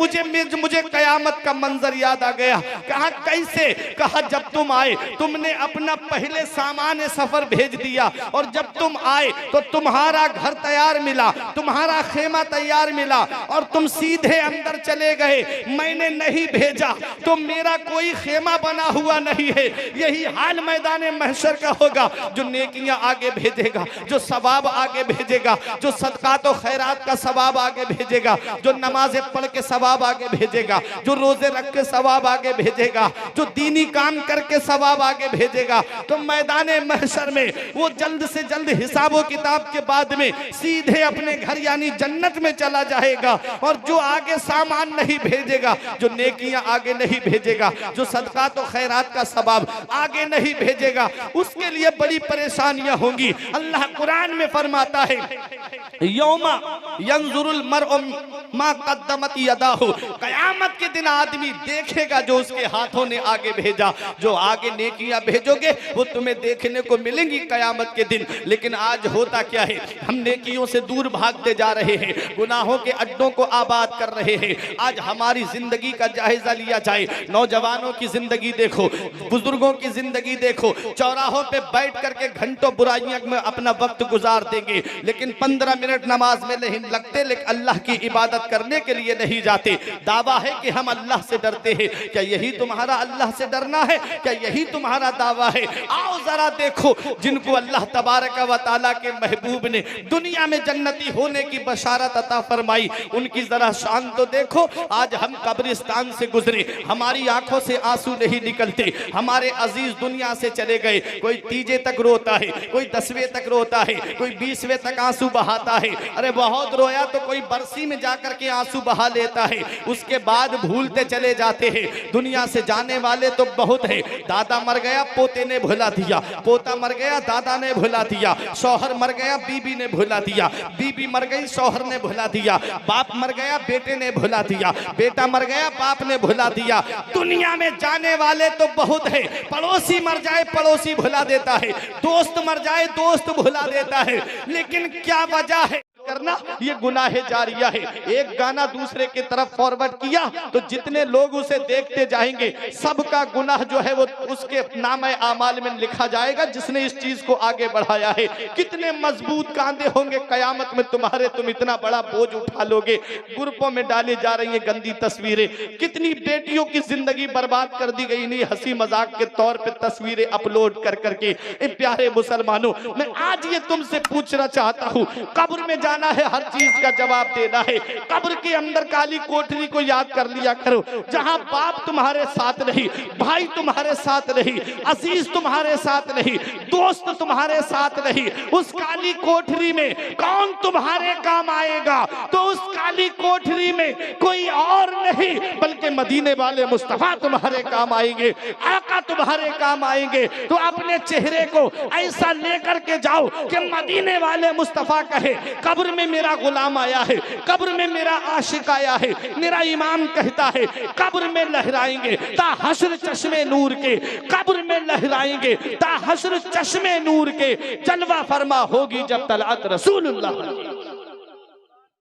मुझे कयामत का मंजर याद आ गया। कहा कैसे? कहा जब तुम आए तुमने अपना पहले सामान सफर भेज दिया और जब तुम आए तो तुम्हारा घर तैयार मिला, तुम्हारा खेमा तैयार मिला और तुम सीधे अंदर चले गए। मैंने नहीं भेजा तो मेरा कोई खेमा बना हुआ नहीं है। यही हाल मैदान महशर का होगा। जो नेकियां आगे भेजेगा, जो सवाब आगे भेजेगा, जो सदकात और खैरात का सवाब आगे भेजेगा, जो नमाजें पढ़ के सवाब आगे भेजेगा, जो रोजे रख के सवाब आगे भेजेगा, जो दीनी काम करके सवाब आगे भेजेगा, तो मैदान महशर में वो जल्द से जल्द हिसाबो किताब के बाद में सीधे अपने घर यानी जन्नत में चला जाएगा। और जो आगे सामान नहीं भेजेगा, जो नेकियां आगे नहीं भेजेगा, जो सदकात और खैरात का सवाब आगे नहीं भेजेगा, उसके लिए बड़ी परेशानियां होंगी। अल्लाह कुरान में फरमाता है यौमा यंजुरुल मरउ मा कद्दमत यदाहु, कयामत के दिन आदमी देखेगा जो उसके हाथों ने आगे भेजा। जो आगे नेकियां भेजोगे वो तुम्हें देखने को मिलेंगी कयामत के दिन। लेकिन आज होता क्या है, हम नेकियों से दूर भागते जा रहे हैं, गुनाहों के अड्डों को आबाद कर रहे हैं। आज हमारी जिंदगी का जायजा लिया जाए। नौजवानों की जिंदगी देखो, बुजुर्गों की जिंदगी देखो, चौराहों पे बैठ करके घंटों बुराइयों में अपना वक्त गुजार देंगे, लेकिन 15 मिनट नमाज में नहीं लगते, लेकिन अल्लाह की इबादत करने के लिए नहीं जाते। दावा है कि हम अल्लाह से डरते हैं। क्या यही तुम्हारा अल्लाह से डरना है? क्या यही तुम्हारा दावा है? आओ जरा देखो जिनको अल्लाह तबारक व तआला के महबूब ने दुनिया में जन्नती होने की बशारत अता फरमाई, उनकी जरा शान तो देखो। आज हम कब्रिस्तान से गुजरे, हमारी आंखों से आंसू नहीं निकलते, हमारे अजीज दुनिया से चले गए। कोई तीजे तक रोता है, कोई 10वें तक रोता है, कोई 20वें तक आंसू बहाता है। अरे बहुत रोया तो कोई बरसी में जाकर के आंसू बहा लेता है, उसके बाद भूलते चले जाते हैं। दुनिया से जाने वाले तो बहुत है। दादा मर गया, पोते ने भुला दिया, पोता मर गया, दादा ने भुला दिया, शौहर मर गया, बीबी ने भुला दिया, बीबी मर गई, शौहर ने भुला दिया, बाप मर गया, बेटे ने भुला दिया, बेटा मर गया, बाप ने भुला दिया। दुनिया में जाने वाले तो बहुत है। पड़ोसी मर जाए, पड़ोसी भुला देता है, दोस्त मर जाए, दोस्त भुला देता है। लेकिन क्या वजह है करना? ये गुनाह जारिया है। एक गाना दूसरे की तरफ फॉरवर्ड किया तो जितने लोग उसे देखते जाएंगे सबका गुनाह जो है वो उसके नाम आमाल में लिखा जाएगा, जिसने इस चीज को आगे बढ़ाया है। कितने मजबूत कांधे होंगे कयामत में तुम्हारे, तुम इतना बड़ा बोझ उठा लोगे। ग्रुपों में डाली जा रही है गंदी तस्वीरें, कितनी बेटियों की जिंदगी बर्बाद कर दी गई। नहीं, हंसी मजाक के तौर पे तस्वीरें अपलोड कर करके। प्यारे मुसलमानों, मैं आज ये तुमसे पूछना चाहता हूँ, कब्र में जाना है, हर चीज का जवाब देना है। कब्र के अंदर काली कोठरी को याद कर लिया करो, जहां बाप तुम्हारे साथ नहीं, भाई तुम्हारे साथ नहीं, अजीज तुम्हारे साथ नहीं, दोस्त तुम्हारे साथ नहीं, उस काली कोठरी में कौन तुम्हारे काम आएगा? तो उस काली कोठरी में कोई और नहीं बल्कि मदीने वाले मुस्तफा तुम्हारे काम आएंगे, आका तुम्हारे काम आएंगे। तो अपने चेहरे को ऐसा लेकर के जाओ कि मदीने वाले मुस्तफा कहे, कब्र में मेरा गुलाम आया है, कब्र में मेरा आशिक आया है, मेरा इमाम कहता है कब्र में लहराएंगे ता हश्र चश्मे नूर के, कब्र में लहराएंगे ता हश्र चश्मे नूर के, जलवा फरमा होगी जब तलअत रसूलुल्लाह।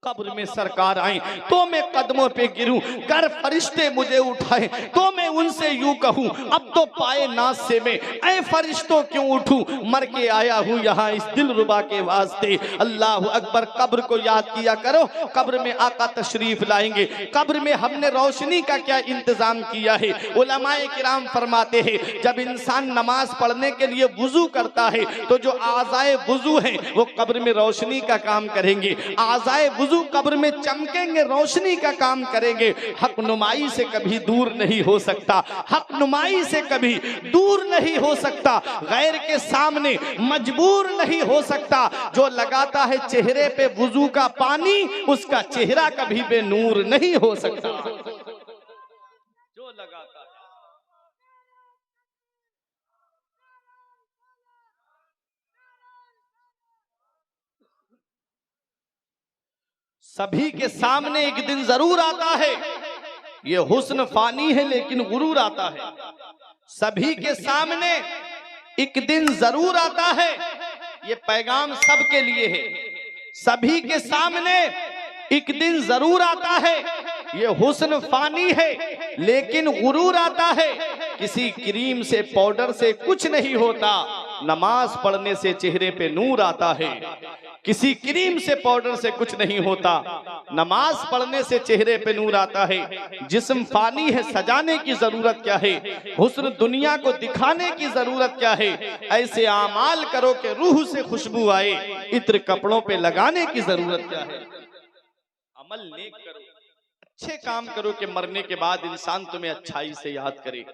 कब्र में सरकार आए तो मैं कदमों पे गिरूं, कर फरिश्ते मुझे उठाए तो मैं उनसे यूं कहूं, अब तो पाए नाज से मैं ऐ फरिश्तों क्यों उठूं, मर के आया हूं यहाँ इस दिलरुबा के वास्ते। अल्लाह अकबर। कब्र को याद किया करो, कब्र में आका तशरीफ लाएंगे, कब्र में हमने रोशनी का क्या इंतजाम किया है। उलमाए किराम फरमाते हैं जब इंसान नमाज पढ़ने के लिए वुजू करता है तो जो आज़ाए वुजू हैं वो कब्र में रोशनी का काम करेंगे, आज़ाए वुजू कब्र में चमकेंगे, रोशनी का काम करेंगे। हक नुमाई से कभी दूर नहीं हो सकता, हक नुमाई से कभी दूर नहीं हो सकता, गैर के सामने मजबूर नहीं हो सकता। जो लगाता है चेहरे पे वुजू का पानी उसका चेहरा कभी बेनूर नहीं हो सकता। जो लगाता है सभी के सामने एक दिन जरूर आता है, ये हुस्न फानी है लेकिन गुरूर आता है। सभी के सामने एक दिन जरूर आता है, ये पैगाम सबके लिए है। सभी के सामने एक दिन जरूर आता है, ये हुस्न फानी है लेकिन गुरूर आता है। किसी क्रीम से पाउडर से कुछ नहीं होता, नमाज पढ़ने से चेहरे पे नूर आता है। किसी क्रीम से पाउडर से कुछ नहीं होता, नमाज पढ़ने से चेहरे पे नूर आता है। जिस्म फानी है, सजाने की जरूरत क्या है, हुस्न दुनिया को दिखाने की जरूरत क्या है। ऐसे आमाल करो कि रूह से खुशबू आए, इत्र कपड़ों पे लगाने की जरूरत क्या है। अमल नेक करो, अच्छे काम करो कि मरने के बाद इंसान तुम्हें अच्छाई से याद करे।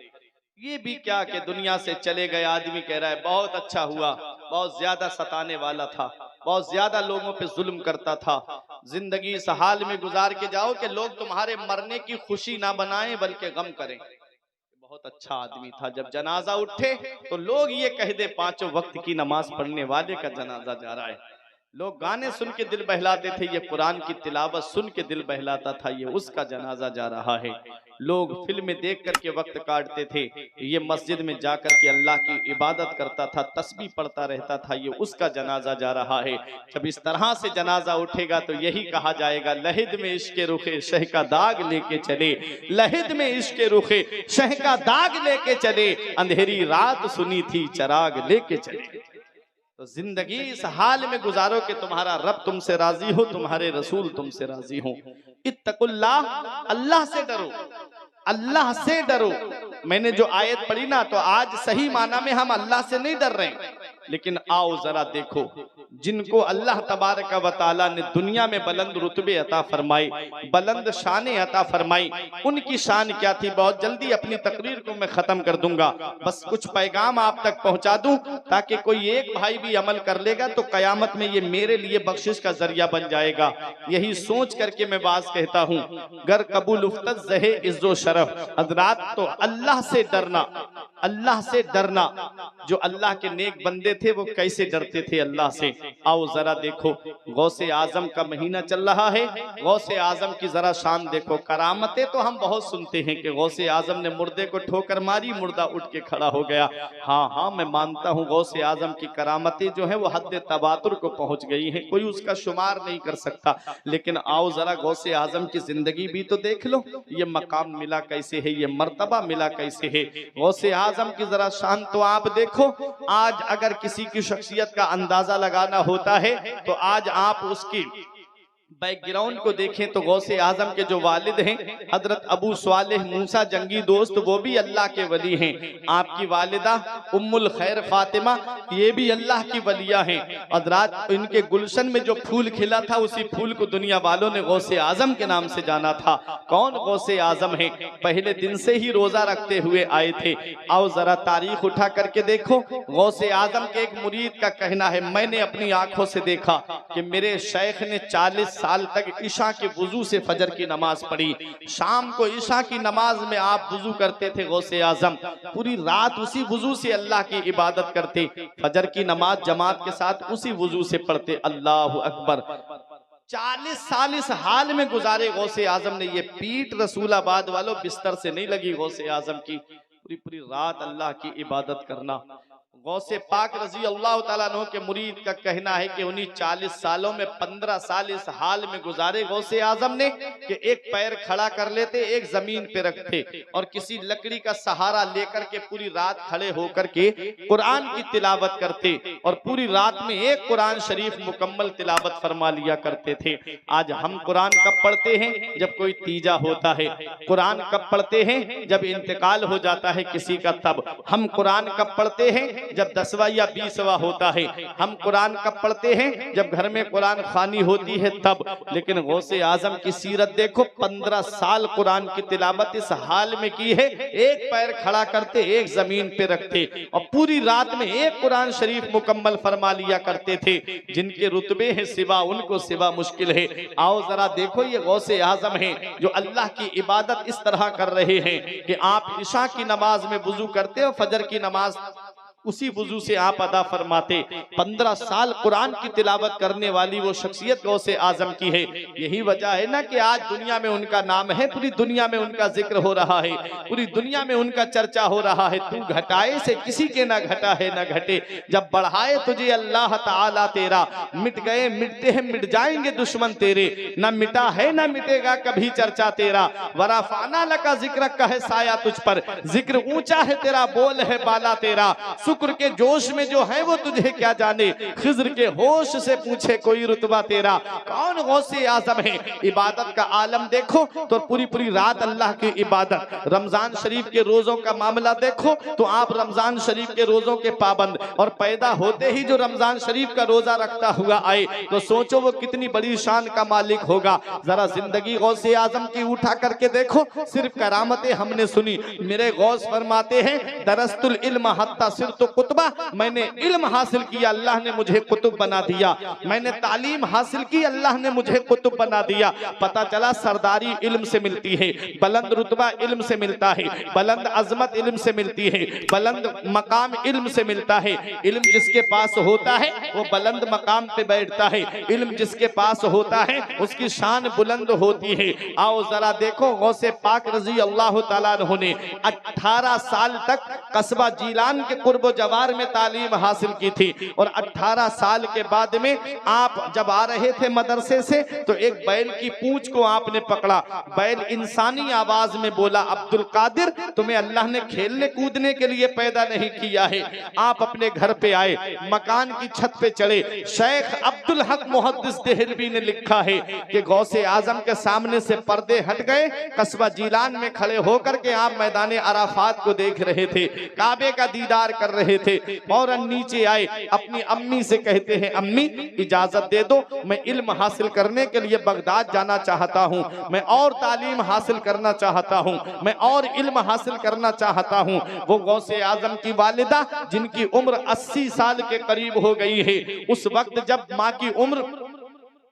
ये भी क्या कि दुनिया से चले गए आदमी कह रहा है बहुत अच्छा हुआ, बहुत ज्यादा सताने वाला था, बहुत ज्यादा लोगों पे जुल्म करता था। जिंदगी इस हाल में गुजार के जाओ कि लोग तुम्हारे मरने की खुशी ना बनाएं बल्कि गम करें। बहुत अच्छा आदमी था, जब जनाजा उठे तो लोग ये कह दे पांचों वक्त की नमाज पढ़ने वाले का जनाजा जा रहा है। लोग गाने सुन के दिल बहलाते थे, ये कुरान की तिलावत सुन के दिल बहलाता था, ये उसका जनाजा जा रहा है। लोग फिल्में देख करके वक्त काटते थे, ये मस्जिद में जाकर के अल्लाह की इबादत करता था, तस्बीह पढ़ता रहता था, ये उसका जनाजा जा रहा है। जब इस तरह से जनाजा उठेगा तो यही कहा जाएगा, लहिद में इश्क़े रुखे शह का दाग लेके चले, लहिद में इश्क़े रुखे शह का दाग लेके चले, अंधेरी रात सुनी थी चराग लेके चले। तो जिंदगी इस हाल में गुजारो कि तुम्हारा रब तुमसे राजी हो, तुम्हारे रसूल तुमसे राजी हो। इत्तकुल्लाह, अल्लाह से डरो, अल्लाह से डरो। मैंने जो आयत पढ़ी ना, तो आज सही माना में हम अल्लाह से नहीं डर रहे, लेकिन आओ जरा देखो जिनको अल्लाह तबारक व तआला ने दुनिया में बुलंद रुतबे अता फरमाई, बुलंद शाने अता फरमाई, उनकी शान क्या थी। बहुत जल्दी अपनी तकरीर को मैं खत्म कर दूंगा, बस कुछ पैगाम आप तक पहुंचा दूं ताकि कोई एक भाई भी अमल कर लेगा तो कयामत में ये मेरे लिए बख्शिश का जरिया बन जाएगा। यही सोच करके मैं बात कहता हूँ, गर कबूल उफ्तत जहे इज्जो शरफ। हज़रात, तो अल्लाह से डरना, अल्लाह से डरना। जो अल्लाह के नेक बंदे थे वो कैसे डरते थे अल्लाह से। आओ जरा देखो, गौसे आजम का महीना चल रहा है, गौसे आजम की जरा शान देखो। करामतें तो हम बहुत सुनते हैं कि गौसे आजम ने मुर्दे को ठोकर मारी, मुर्दा उठ के खड़ा हो गया। हाँ, मैं मानता हूँ गौसे आजम की करामतें जो है वो हद तबातुर को पहुंच गई है, कोई उसका शुमार नहीं कर सकता। लेकिन आओ जरा गौसे आजम की जिंदगी भी तो देख लो, ये मकाम मिला कैसे है, ये मर्तबा मिला कैसे है। गौसे आजम की जरा शान तो आप देखो। आज अगर किसी की शख्सियत का अंदाजा लगाना होता है तो आज आप उसकी बैकग्राउंड को देखें तो गौसे आजम के जो वालिद हैं हजरत अबू स्वालिह मूसा जंगी दोस्त, वो भी अल्लाह के वली हैं। आपकी वालिदा उम्मुल खैर फातिमा, ये भी अल्लाह की वलिया हैं। हजरात इनके गुलशन में जो फूल खिला था, उसी फूल को दुनिया वालों ने गौसे आजम के नाम से जाना था। कौन गौसे आजम है? पहले दिन से ही रोजा रखते हुए आए थे। आओ जरा तारीख उठा करके देखो। गौसे आजम के एक मुरीद का कहना है, मैंने अपनी आंखों से देखा कि मेरे शेख ने 40 साल तक ईशा के वुजू से फजर की नमाज पढ़ी। शाम को ईशा की नमाज में आप वुजू करते थे गौसे आजम, पूरी रात उसी वुजू से अल्लाह की इबादत करते। फजर की नमाज जमात के साथ उसी वुजू से पढ़ते। अल्लाह अकबर। 40 साल इस हाल में गुजारे गौसे आजम ने। ये पीठ रसूलाबाद वालों बिस्तर से नहीं लगी गौसे आजम की। पूरी पूरी रात अल्लाह की इबादत करना। गौसे पाक रजी अल्लाह ताला अन्हु के मुरीद का कहना है कि उन्हीं 40 सालों में 15 साल इस हाल में गुजारे गौसे आजम ने कि एक पैर खड़ा कर लेते, एक जमीन पे रखते और किसी लकड़ी का सहारा लेकर के पूरी रात खड़े होकर के कुरान की तिलावत करते और पूरी रात में एक कुरान शरीफ मुकम्मल तिलावत फरमा लिया करते थे। आज हम कुरान कब पढ़ते हैं? जब कोई तीजा होता है। कुरान कब पढ़ते हैं? जब इंतकाल हो जाता है किसी का, तब। हम कुरान कब पढ़ते हैं? जब 10वां या 20वां होता है। हम कुरान कब पढ़ते हैं? जब घर में कुरान खानी होती है, तब। लेकिन गौसे आजम की सीरत देखो, 15 साल कुरान की तिलावत इस हाल में की है। एक पैर खड़ा करते, एक जमीन पे रखते और पूरी रात में एक कुरान शरीफ मुकम्मल फरमा लिया करते थे। जिनके रुतबे हैं सिवा, उनको सिवा मुश्किल है। आओ जरा देखो, ये गौसे आजम है जो अल्लाह की इबादत इस तरह कर रहे हैं कि आप ईशा की नमाज में वुजू करते और फजर की नमाज उसी वुजू से आप अदा फरमाते। 15 साल कुरान की तिलावत करने वाली वो शख्सियत गौसे आजम की है। यही वजह है ना कि आज दुनिया में उनका नाम है, पूरी दुनिया में उनका जिक्र हो रहा है, पूरी दुनिया में उनका चर्चा हो रहा है। तू घटाए से किसी के ना घटा है ना घटे, जब बढ़ाए तुझे अल्लाह ताला तेरा। मिट गए मिटते हैं, मिट जाएंगे दुश्मन तेरे, ना मिटा है ना मिटेगा कभी चर्चा तेरा। वराफाना लका जिक्र कहे साया तुझ पर, जिक्र ऊंचा है तेरा, बोल है बाला तेरा। शुक्र के जोश में जो है वो तुझे क्या जाने, खिज्र के होश से पूछे कोई रुतबा तेरा। कौन गौसे आजम है? इबादत का आलम देखो तो पूरी पूरी रात अल्लाह की इबादत। रमजान शरीफ के रोजों का मामला देखो तो आप रमजान शरीफ के रोजों के पाबंद, और पैदा होते ही जो रमजान शरीफ का रोजा रखता हुआ आए तो सोचो वो कितनी बड़ी शान का मालिक होगा। जरा जिंदगी गौसे आजम की उठा करके देखो, सिर्फ करामतें हमने सुनी। मेरे गौस फरमाते हैं, दरस्तुल इल्म हत्ता सिर तो कुतबा, मैंने इल्म हासिल किया, अल्लाह ने मुझे कुतुब बना दिया। मैंने तालीम हासिल की, अल्लाह ने मुझे कुतुब बना दिया। पता चला सरदारी इल्म से मिलती है, बुलंद रुतबा इल्म से मिलता है, बुलंद अजमत इल्म से मिलती है, बुलंद मकाम इल्म से मिलता है। इल्म जिसके पास होता है वो बुलंद मकाम पे बैठता है। इल्म जिसके पास होता है उसकी शान बुलंद होती है। आओ जरा देखो, गौसे पाक रजी अल्लाह ताला अन्हु ने 18 साल तक कस्बा जीलान के कुर्ब जवार में तालीम हासिल की थी और 18 साल के बाद में आप जब आ रहे थे मदरसे से तो एक बैल की पूंछ को आपने पकड़ा। बैल इंसानी आवाज में बोला, अब्दुल कादिर, तुम्हें अल्लाह ने खेलने कूदने के लिए पैदा नहीं किया है। आप अपने घर पे आए, मकान की छत पे चढ़े। शेख अब्दुल हक मुहद्दिस देहलवी ने लिखा है कि गौसे आजम के सामने से पर्दे हट गए, कस्बा जीलान में खड़े होकर के आप मैदान अराफात को देख रहे थे, काबे का दीदार कर रहे थे। फौरन नीचे आए, अपनी अम्मी से कहते हैं, अम्मी इजाजत दे दो, मैं इल्म हासिल करने के लिए बगदाद जाना चाहता हूँ, मैं और तालीम हासिल करना चाहता हूँ, मैं और इल्म हासिल करना चाहता हूँ। वो गौसे आजम की वालिदा जिनकी उम्र 80 साल के करीब हो गई है, उस वक्त जब माँ की उम्र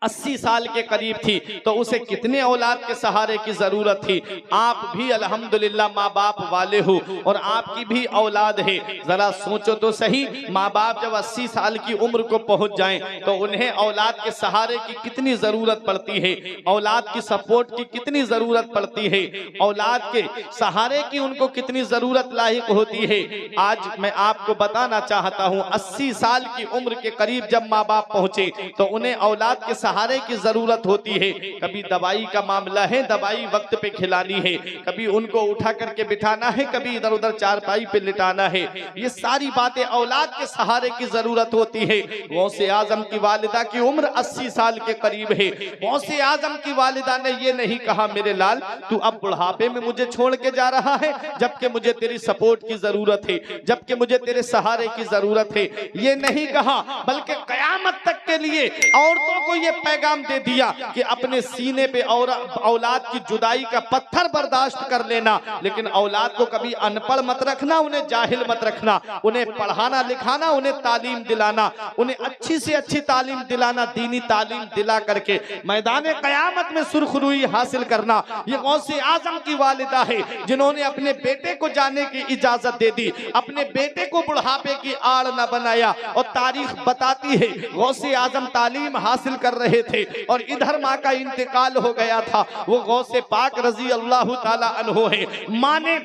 80 साल के करीब थी तो उसे कितने औलाद के सहारे की जरूरत थी। आप भी अल्हम्दुलिल्लाह माँ बाप वाले हो और आपकी भी औलाद है। जरा सोचो तो सही, माँ बाप जब 80 साल की उम्र को पहुंच जाएं तो उन्हें औलाद के सहारे की कितनी जरूरत पड़ती है, औलाद की सपोर्ट की कितनी जरूरत पड़ती है, औलाद के सहारे की उनको कितनी जरूरत लायक होती है। आज मैं आपको बताना चाहता हूँ, 80 साल की उम्र के करीब जब माँ बाप पहुंचे तो उन्हें औलाद के सहारे की जरूरत होती है, कभी दवाई का मामला है, दवाई वक्त पे खिलानी है, कभी उनको उठा करके बिठाना है, कभी इधर उधर चारपाई पे लिटाना है, ये सारी बातें औलाद के सहारे की जरूरत होती है। गौसे आजम की वालिदा की उम्र 80 साल के करीब है। गौसे आजम की वालिदा ने ये नहीं कहा मेरे लाल तू अब बुढ़ापे में मुझे छोड़ के जा रहा है, जबकि मुझे तेरी सपोर्ट की जरूरत है, जबकि मुझे तेरे सहारे की जरूरत है, ये नहीं कहा, बल्कि कयामत तक के लिए औरतों को ये पैगाम दे दिया कि अपने सीने पे और औलाद की जुदाई का पत्थर बर्दाश्त कर लेना, लेकिन औलाद को कभी अनपढ़ मत रखना, उन्हें जाहिल मत रखना, उन्हें पढ़ाना लिखाना, उन्हें तालीम दिलाना, उन्हें अच्छी से अच्छी तालीम दिलाना, दीनी तालीम दिला करके मैदान कयामत में सुरखरुई हासिल करना। ये गौसे आजम की वालिदा है जिन्होंने अपने बेटे को जाने की इजाजत दे दी, अपने बेटे को बुढ़ापे की आड़ न बनाया। और तारीख बताती है गौसे आजम तालीम हासिल कर रहे थे और इधर माँ का इंतकाल हो गया था। वो गौसे पाक रजी अल्लाह ताला अन्हु है, माँ ने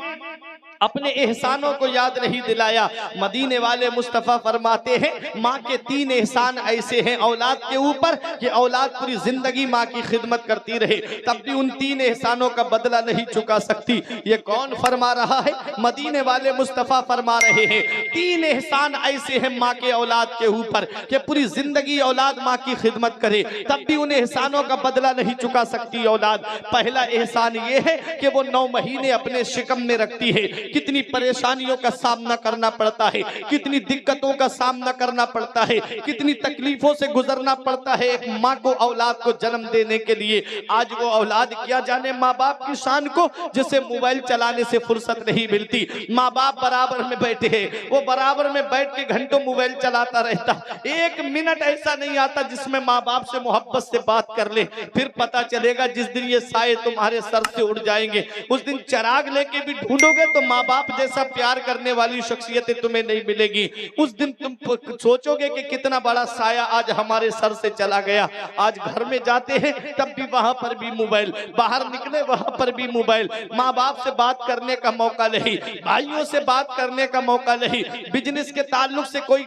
अपने एहसानों को याद नहीं दिलाया। मदीने वाले मुस्तफ़ा फरमाते हैं माँ के 3 एहसान ऐसे हैं औलाद के ऊपर कि औलाद पूरी जिंदगी माँ की खिदमत करती रहे, तब भी उन 3 एहसानों का बदला नहीं चुका सकती। ये कौन फरमा रहा है? मदीने वाले मुस्तफ़ा फरमा रहे हैं 3 एहसान ऐसे हैं माँ के औलाद के ऊपर कि पूरी जिंदगी औलाद माँ की खिदमत करे, तब भी उन एहसानों का बदला नहीं चुका सकती औलाद। पहला एहसान ये है कि वो 9 महीने अपने शिकम में रखती है। कितनी परेशानियों का सामना करना पड़ता है, कितनी दिक्कतों का सामना करना पड़ता है, कितनी तकलीफों से गुजरना पड़ता है एक माँ को औलाद को जन्म देने के लिए। आज वो औलाद क्या जाने माँ बाप की शान को, जिसे मोबाइल चलाने से फुर्सत नहीं मिलती। माँ बाप बराबर में बैठे हैं, वो बराबर में बैठ के घंटों मोबाइल चलाता रहता, 1 मिनट ऐसा नहीं आता जिसमें माँ बाप से मोहब्बत से बात कर ले। फिर पता चलेगा जिस दिन ये साए तुम्हारे सर से उड़ जाएंगे, उस दिन चिराग लेके भी ढूंढोगे तो माँ बाप जैसा प्यार करने वाली शख्सियतें तुम्हें नहीं मिलेगी। उस दिन तुम सोचोगे कि कितना बड़ा साया आज हमारे सर से चला गया। आज घर में जाते हैं तब भी वहां पर भी मोबाइल, बाहर निकले वहां पर भी मोबाइल, माँ बाप से बात करने का मौका नहीं, भाइयों से बात करने का मौका नहीं, बिजनेस के ताल्लुक से कोई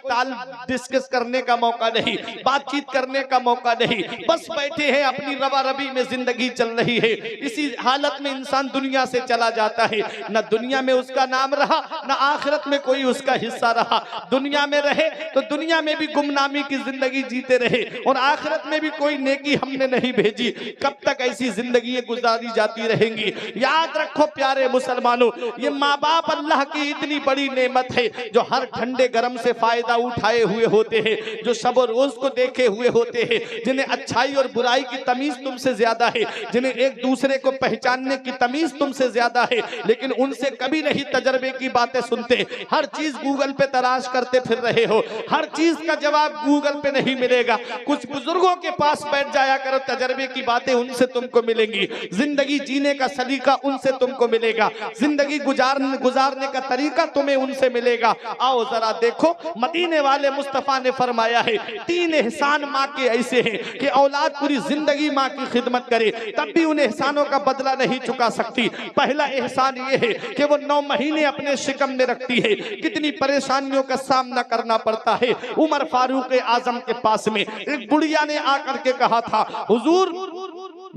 डिस्कस करने का मौका नहीं, बातचीत करने का मौका नहीं, बस बैठे हैं अपनी रवा रबी में जिंदगी चल रही है। इसी हालत में इंसान दुनिया से चला जाता है, न दुनिया में उसका नाम रहा, न आखिरत में कोई उसका हिस्सा रहा। दुनिया में रहे तो दुनिया में भी गुमनामी की जिंदगी जीते रहे और आखिरत में भी कोई नेकी हमने नहीं भेजी। कब तक ऐसी जिंदगी गुजारी जाती रहेंगी? याद रखो प्यारे मुसलमानों, ये माँ बाप अल्लाह की इतनी बड़ी नेमत है जो हर ठंडे गर्म से फायदा उठाए हुए होते हैं, जो शब और रोज को देखे हुए होते हैं, जिन्हें अच्छाई और बुराई की तमीज तुमसे ज्यादा है, जिन्हें एक दूसरे को पहचानने की तमीज तुमसे ज्यादा है, लेकिन उनसे कभी नहीं तजर्बे की बातें सुनते। हर चीज गूगल पे तलाश करते फिर रहे हो, हर चीज का जवाब गूगल पे नहीं मिलेगा। कुछ बुजुर्गों के पास बैठ जाया करो, तजर्बे की बातें उनसे तुमको मिलेंगी, जिंदगी जीने का सलीका उनसे तुमको मिलेगा, जिंदगी गुजारने का तरीका तुम्हें उनसे मिलेगा। आओ जरा देखो, मदीने वाले मुस्तफा ने फरमाया है 3 एहसान माँ के ऐसे हैं कि औलाद पूरी जिंदगी माँ की खिदमत करे, तब भी उन एहसानों का बदला नहीं चुका सकती। पहला एहसान ये है कि वो 9 महीने अपने शिकम में रखती है। कितनी परेशानियों का सामना करना पड़ता है। उमर फारूक आजम के पास में एक बुढ़िया ने आकर के कहा था, हुजूर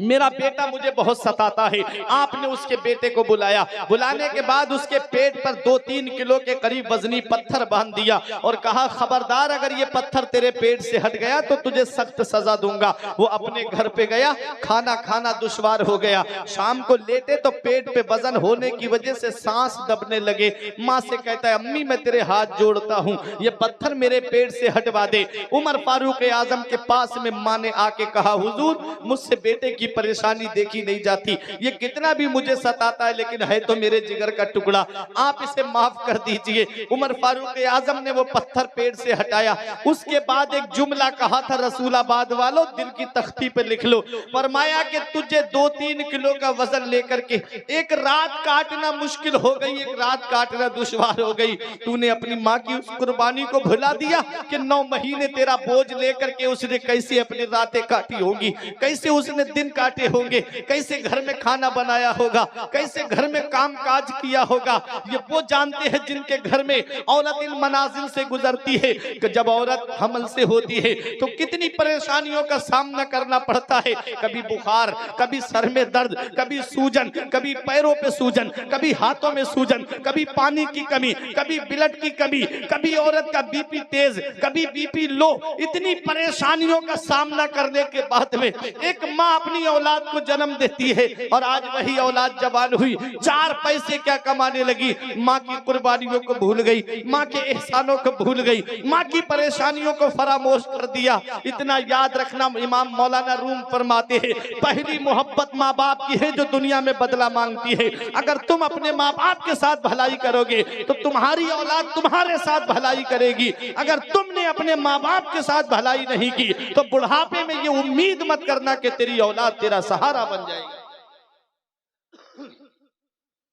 मेरा बेटा मुझे बहुत सताता है। आपने उसके बेटे को बुलाया, बुलाने के बाद उसके पेट पर 2-3 किलो के करीब वजनी पत्थर बांध दिया और कहा खबरदार अगर ये पत्थर तेरे पेट से हट गया तो तुझे सख्त सजा दूंगा। वो अपने घर पे गया, खाना खाना दुश्वार हो गया, शाम को लेटे तो पेट पे वजन होने की वजह से सांस दबने लगे। माँ से कहता है अम्मी मैं तेरे हाथ जोड़ता हूँ, ये पत्थर मेरे पेट से हटवा दे। उमर फारूक आजम के पास में माँ ने आके कहा, हुजूर मुझसे बेटे की परेशानी देखी नहीं जाती, ये कितना भी मुझे सताता है लेकिन है तो मेरे जिगर का टुकड़ा, आप इसे माफ कर दीजिए। उमर फारूक आजम ने वो पत्थर पेट से हटाया। उसके बाद एक जुमला कहा था, रसूलाबाद वालों दिल की तख्ती पे लिख लो, फरमाया कि तुझे 2-3 किलो का वजन लेकर के एक रात काटना मुश्किल हो गई, एक रात काटना दुश्वार हो गई। तूने अपनी माँ की उस कुर्बानी को भुला दिया कि 9 महीने तेरा बोझ लेकर के उसने कैसे अपनी रातें काटी होंगी, कैसे उसने दिन दिन काटे होंगे, कैसे घर में खाना बनाया होगा, कैसे घर में काम काज किया होगा, ये वो जानते हैं जिनके घर में औरत इन मनाजिल से गुजरती है कि जब औरत हमल से होती है तो कितनी परेशानियों का सामना करना पड़ता है। कभी बुखार, कभी सर में दर्द, कभी सूजन, कभी पैरों पे सूजन, कभी हाथों में सूजन, कभी पानी की कमी, कभी ब्लड की कमी, कभी औरत का बीपी तेज, कभी बीपी लो। इतनी परेशानियों का सामना करने के बाद में एक माँ अपनी औलाद को जन्म देती है और आज वही औलाद जवान हुई, 4 पैसे क्या कमाने लगी, माँ की कुर्बानियों को भूल गई, माँ के एहसानों को भूल गई, माँ की परेशानियों को फरामोश कर दिया। इतना याद रखना, इमाम मौलाना रूम फरमाते हैं, पहली मोहब्बत माँ बाप की है जो दुनिया में बदला मांगती है। अगर तुम अपने माँ बाप के साथ भलाई करोगे तो तुम्हारी औलाद तुम्हारे साथ भलाई करेगी। अगर तुमने अपने माँ बाप के साथ भलाई नहीं की तो बुढ़ापे में ये उम्मीद मत करना कि तेरी औलाद तेरा सहारा बन जाएगी।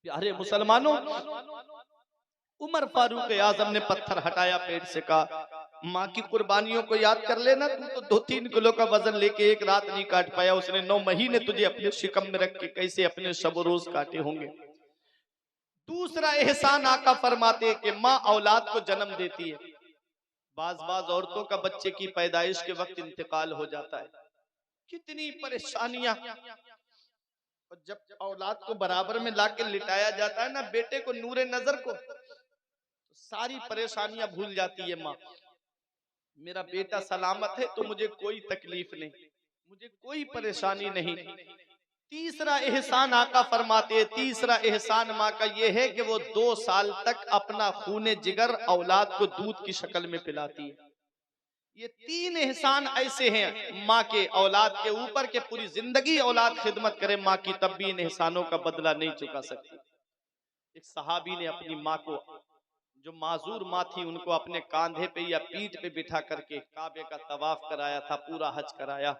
प्यारे मुसलमानों, उमर फारूक आजम ने पत्थर हटाया पेट से, कहा माँ की कुर्बानियों को याद कर लेना, तू तो 2-3 किलो का वजन लेके एक रात नहीं काट पाया, उसने 9 महीने तुझे अपने शिकम में रख के कैसे अपने शब रोज काटे होंगे। दूसरा एहसान आका फरमाते कि माँ औलाद को जन्म देती है। बाज औरतों का बच्चे की पैदाइश के वक्त इंतकाल हो जाता है, कितनी परेशानियां। और जब औलाद को बराबर में लाके लिटाया जाता है ना, बेटे को, नूरे नजर को, तो सारी परेशानियां भूल जाती है माँ। मेरा बेटा सलामत है तो मुझे कोई तकलीफ नहीं, मुझे कोई परेशानी नहीं। तीसरा एहसान आका फरमाते, तीसरा एहसान माँ का ये है कि वो 2 साल तक अपना खूने जिगर औलाद को दूध की शक्ल में पिलाती है। ये 3 एहसान ऐसे हैं माँ के औलाद के ऊपर के पूरी जिंदगी औलाद खिदमत करे माँ की, तब भी इन एहसानों का बदला नहीं चुका सकती। एक सहाबी ने अपनी माँ को, जो माजूर माँ थी, उनको अपने कांधे पे या पीठ पे बिठा करके काबे का तवाफ कराया था, पूरा हज कराया।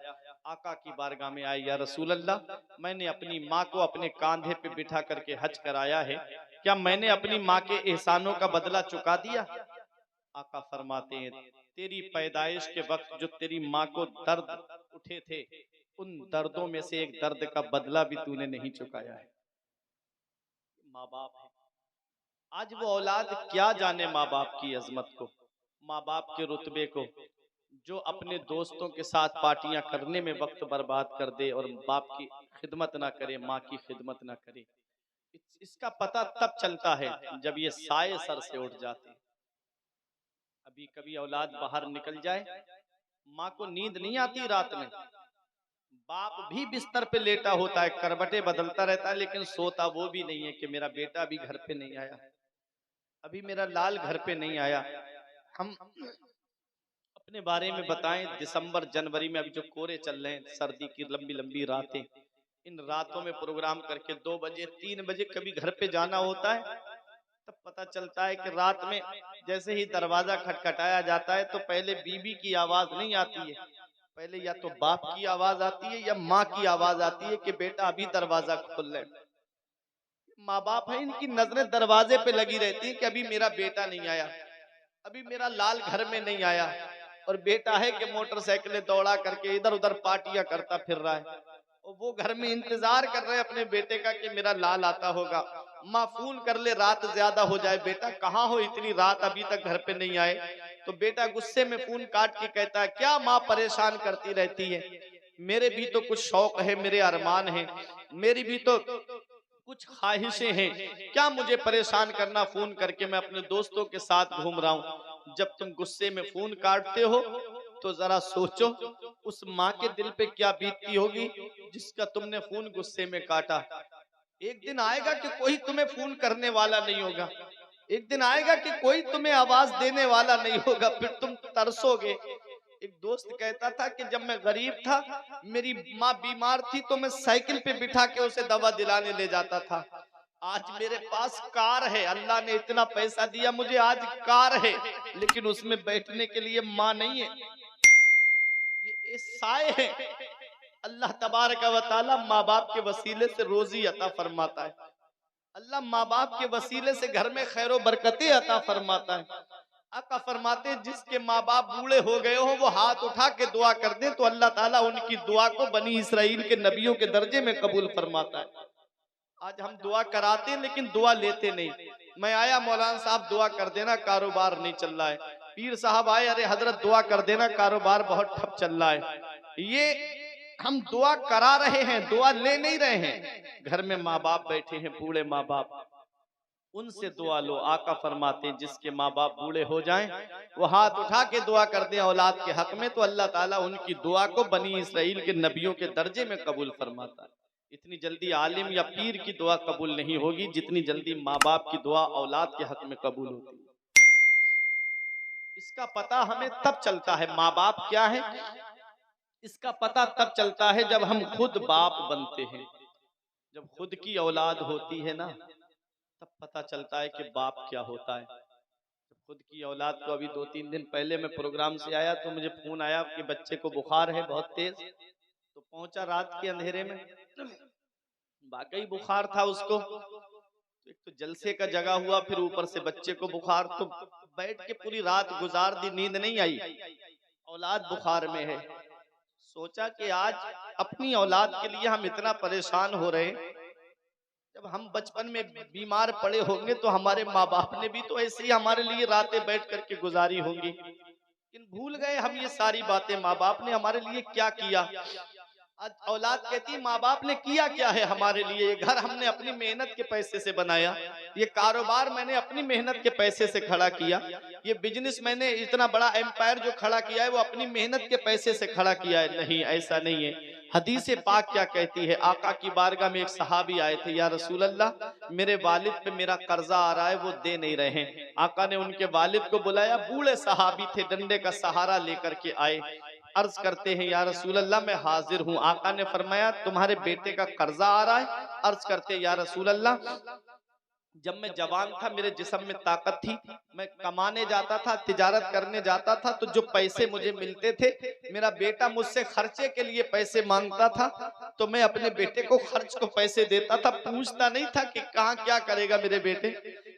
आका की बारगाह में आई, या रसूल अल्लाह, मैंने अपनी माँ को अपने कांधे पे बिठा करके हज कराया है, क्या मैंने अपनी माँ के एहसानों का बदला चुका दिया? आका फरमाते हैं, तेरी पैदाइश के वक्त जो तेरी माँ को दर्द उठे थे, उन दर्दों में से एक दर्द का बदला भी तूने नहीं चुकाया है। माँ बाप है, आज वो औलाद क्या जाने माँ बाप की अजमत को, माँ बाप के रुतबे को, जो अपने दोस्तों के साथ पार्टियां करने में वक्त बर्बाद कर दे और बाप की खिदमत ना करे, माँ की खिदमत ना करे। इसका पता तब चलता है जब ये साए सर से उठ जाते। अभी कभी औलाद बाहर निकल जाए, माँ को नींद नहीं आती रात में, बाप भी बिस्तर पे लेटा होता है, करवटें बदलता रहता है, लेकिन सोता वो भी नहीं है कि मेरा बेटा अभी घर पे नहीं आया, अभी मेरा लाल घर पे नहीं आया। हम अपने बारे में बताएं, दिसंबर जनवरी में अभी जो कोरे चल रहे हैं, सर्दी की लंबी लंबी रातें, इन रातों में प्रोग्राम करके 2 बजे 3 बजे कभी घर पे जाना होता है, तब पता चलता है कि रात में जैसे ही दरवाजा खटखटाया जाता है तो पहले बीबी की आवाज नहीं आती है, पहले या तो बाप की आवाज आती है या माँ की आवाज आती है कि बेटा अभी दरवाजा खोल ले। माँ बाप है, इनकी नजरें दरवाजे पे लगी रहती है कि अभी मेरा बेटा नहीं आया, अभी मेरा लाल घर में नहीं आया। और बेटा है कि मोटरसाइकिलें दौड़ा करके इधर उधर पार्टियां करता फिर रहा है, और वो घर में इंतजार कर रहे हैं अपने बेटे का कि मेरा लाल आता होगा। माँ फोन कर ले, रात ज्यादा हो जाए, बेटा कहाँ हो, इतनी रात अभी तक घर पे नहीं आए, तो बेटा गुस्से में फोन काट के कहता है, क्या माँ परेशान करती रहती है, मेरे भी तो कुछ शौक है, मेरे अरमान है, मेरी भी तो कुछ ख्वाहिशें हैं, क्या मुझे परेशान करना, फोन करके मैं अपने दोस्तों के साथ घूम रहा हूँ। जब तुम गुस्से में फोन काटते हो तो जरा सोचो उस माँ के दिल पे क्या बीतती होगी जिसका तुमने फोन गुस्से में काटा। एक दिन आएगा कि कोई तुम्हें फोन करने वाला नहीं होगा, एक दिन आएगा कि कोई तुम्हें आवाज देने वाला नहीं होगा, फिर तुम तरसोगे। एक दोस्त कहता था कि जब मैं गरीब था, मेरी माँ बीमार थी, तो मैं साइकिल पे बिठा के उसे दवा दिलाने ले जाता था। आज मेरे पास कार है, अल्लाह ने इतना पैसा दिया मुझे, आज कार है, लेकिन उसमें बैठने के लिए माँ नहीं है। ये साए है। अल्लाह तबारक व तआला माँ बाप के वसीले से रोजी अता फरमाता है, अल्लाह माँ बाप के वसीले से घर में खैर बरकतें अता फरमाता है। आका फरमाते हैं जिसके माँ बाप बूढ़े हो गए हो वो हाथ उठा के दुआ कर दे तो अल्लाह ताला उनकी दुआ को बनी इसराइल के नबियों के दर्जे में कबूल फरमाता है। आज हम दुआ कराते हैं लेकिन दुआ लेते नहीं। मैं आया, मौलाना साहब दुआ कर देना, कारोबार नहीं चल रहा है। पीर साहब आए, अरे हजरत दुआ कर देना, कारोबार बहुत ठप चल रहा है। ये हम दुआ करा रहे हैं, दुआ ले नहीं रहे हैं। घर में माँ बाप बैठे हैं, बूढ़े माँ बाप, उनसे दुआ लो। आका फरमाते हैं जिसके माँ बाप बूढ़े हो जाएं वो हाथ उठा के दुआ कर दें औलाद के हक में तो अल्लाह ताला उनकी दुआ को बनी इसराइल के नबियों के दर्जे में कबूल फरमाता है। इतनी जल्दी आलिम या पीर की दुआ कबूल नहीं होगी जितनी जल्दी माँ बाप की दुआ औलाद के हक में कबूल होती है। इसका पता हमें तब चलता है माँ बाप क्या है, इसका पता तब चलता है जब हम खुद बाप बनते हैं। जब खुद की औलाद होती है ना तब पता चलता है कि बाप क्या होता है। जब खुद की औलाद को, अभी 2-3 दिन पहले मैं प्रोग्राम से आया तो मुझे फोन आया कि बच्चे को बुखार है बहुत तेज, तो पहुंचा रात के अंधेरे में, वाकई बुखार था उसको। तो एक तो जलसे का जगह हुआ, फिर ऊपर से बच्चे को बुखार, तो बैठ के पूरी रात गुजार दी, नींद नहीं आई, औलाद बुखार में है। सोचा कि आज अपनी औलाद के लिए हम इतना परेशान हो रहे हैं, जब हम बचपन में बीमार पड़े होंगे तो हमारे माँ बाप ने भी तो ऐसे ही हमारे लिए रातें बैठ करके गुजारी होंगी। लेकिन भूल गए हम ये सारी बातें, माँ बाप ने हमारे लिए क्या किया। आज औलाद कहती है माँ बाप ने किया क्या है हमारे लिए। ये घर हमने अपनी मेहनत के पैसे से बनाया, ये कारोबार मैंने अपनी मेहनत के पैसे से खड़ा किया, ये बिजनेस मैंने इतना बड़ा एम्पायर जो खड़ा किया है वो अपनी मेहनत के पैसे से खड़ा किया है। नहीं, ऐसा नहीं है। हदीस पाक क्या कहती है, आका की बारगाह में एक सहाबी आए थे, या रसूल अल्लाह मेरे वालिद पे मेरा कर्जा आ रहा है, वो दे नहीं रहे हैं। आका ने उनके वालिद को बुलाया, बूढ़े सहाबी थे, डंडे का सहारा लेकर के आए। अर्ज करते हैं या रसूल अल्लाह मैं हाजिर हूँ। आका ने फरमाया तुम्हारे बेटे का कर्जा आ रहा है। अर्ज करते या रसूल अल्लाह जब मैं जवान था मेरे जिस्म में ताकत थी, मैं कमाने जाता था, तिजारत करने जाता था, तो जो पैसे मुझे मिलते थे मेरा बेटा मुझसे खर्चे के लिए पैसे मांगता था तो मैं अपने बेटे को खर्च को पैसे देता था, पूछता नहीं था कि कहाँ क्या करेगा मेरे बेटे,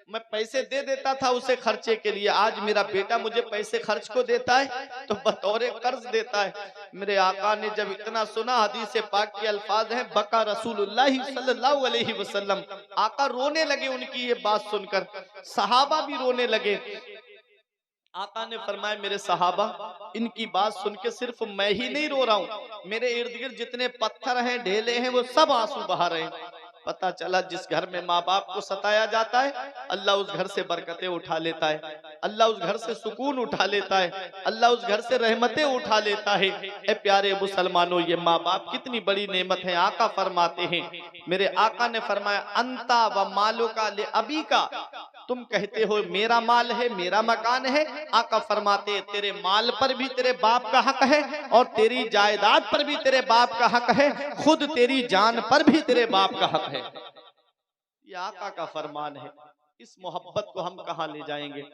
मैं पैसे दे देता था उसे खर्चे के लिए। आज मेरा बेटा मुझे पैसे खर्च को देता है तो बतौरे कर्ज देता है। मेरे आका ने जब इतना सुना, हदीस पाक के अल्फाज हैं, बका रसूलुल्लाह सल्लल्लाहु अलैहि वसल्लम, आका रोने लगे उनकी ये बात सुनकर, सहाबा भी रोने लगे। आका ने फरमाया मेरे सहाबा इनकी बात सुन के सिर्फ मैं ही नहीं रो रहा हूँ, मेरे इर्द गिर्द जितने पत्थर हैं, ढेले हैं, वो सब आंसू बहा रहे हैं। पता चला जिस घर में माँ बाप को सताया जाता है अल्लाह उस घर से बरकतें उठा लेता है, अल्लाह उस घर से सुकून उठा लेता है, अल्लाह उस घर से रहमतें उठा लेता है। ए प्यारे मुसलमानों, ये माँ बाप कितनी बड़ी नेमत है। आका फरमाते हैं, मेरे आका ने फरमाया अंता व मालो का ले अबी का, तुम कहते हो मेरा माल है, मेरा मकान है, आका फरमाते तेरे माल पर भी तेरे बाप का हक है और तेरी जायदाद पर भी तेरे बाप का हक है, खुद तेरी जान पर भी तेरे बाप का हक है। ये आका का फरमान है। इस मोहब्बत को हम कहां ले जाएंगे,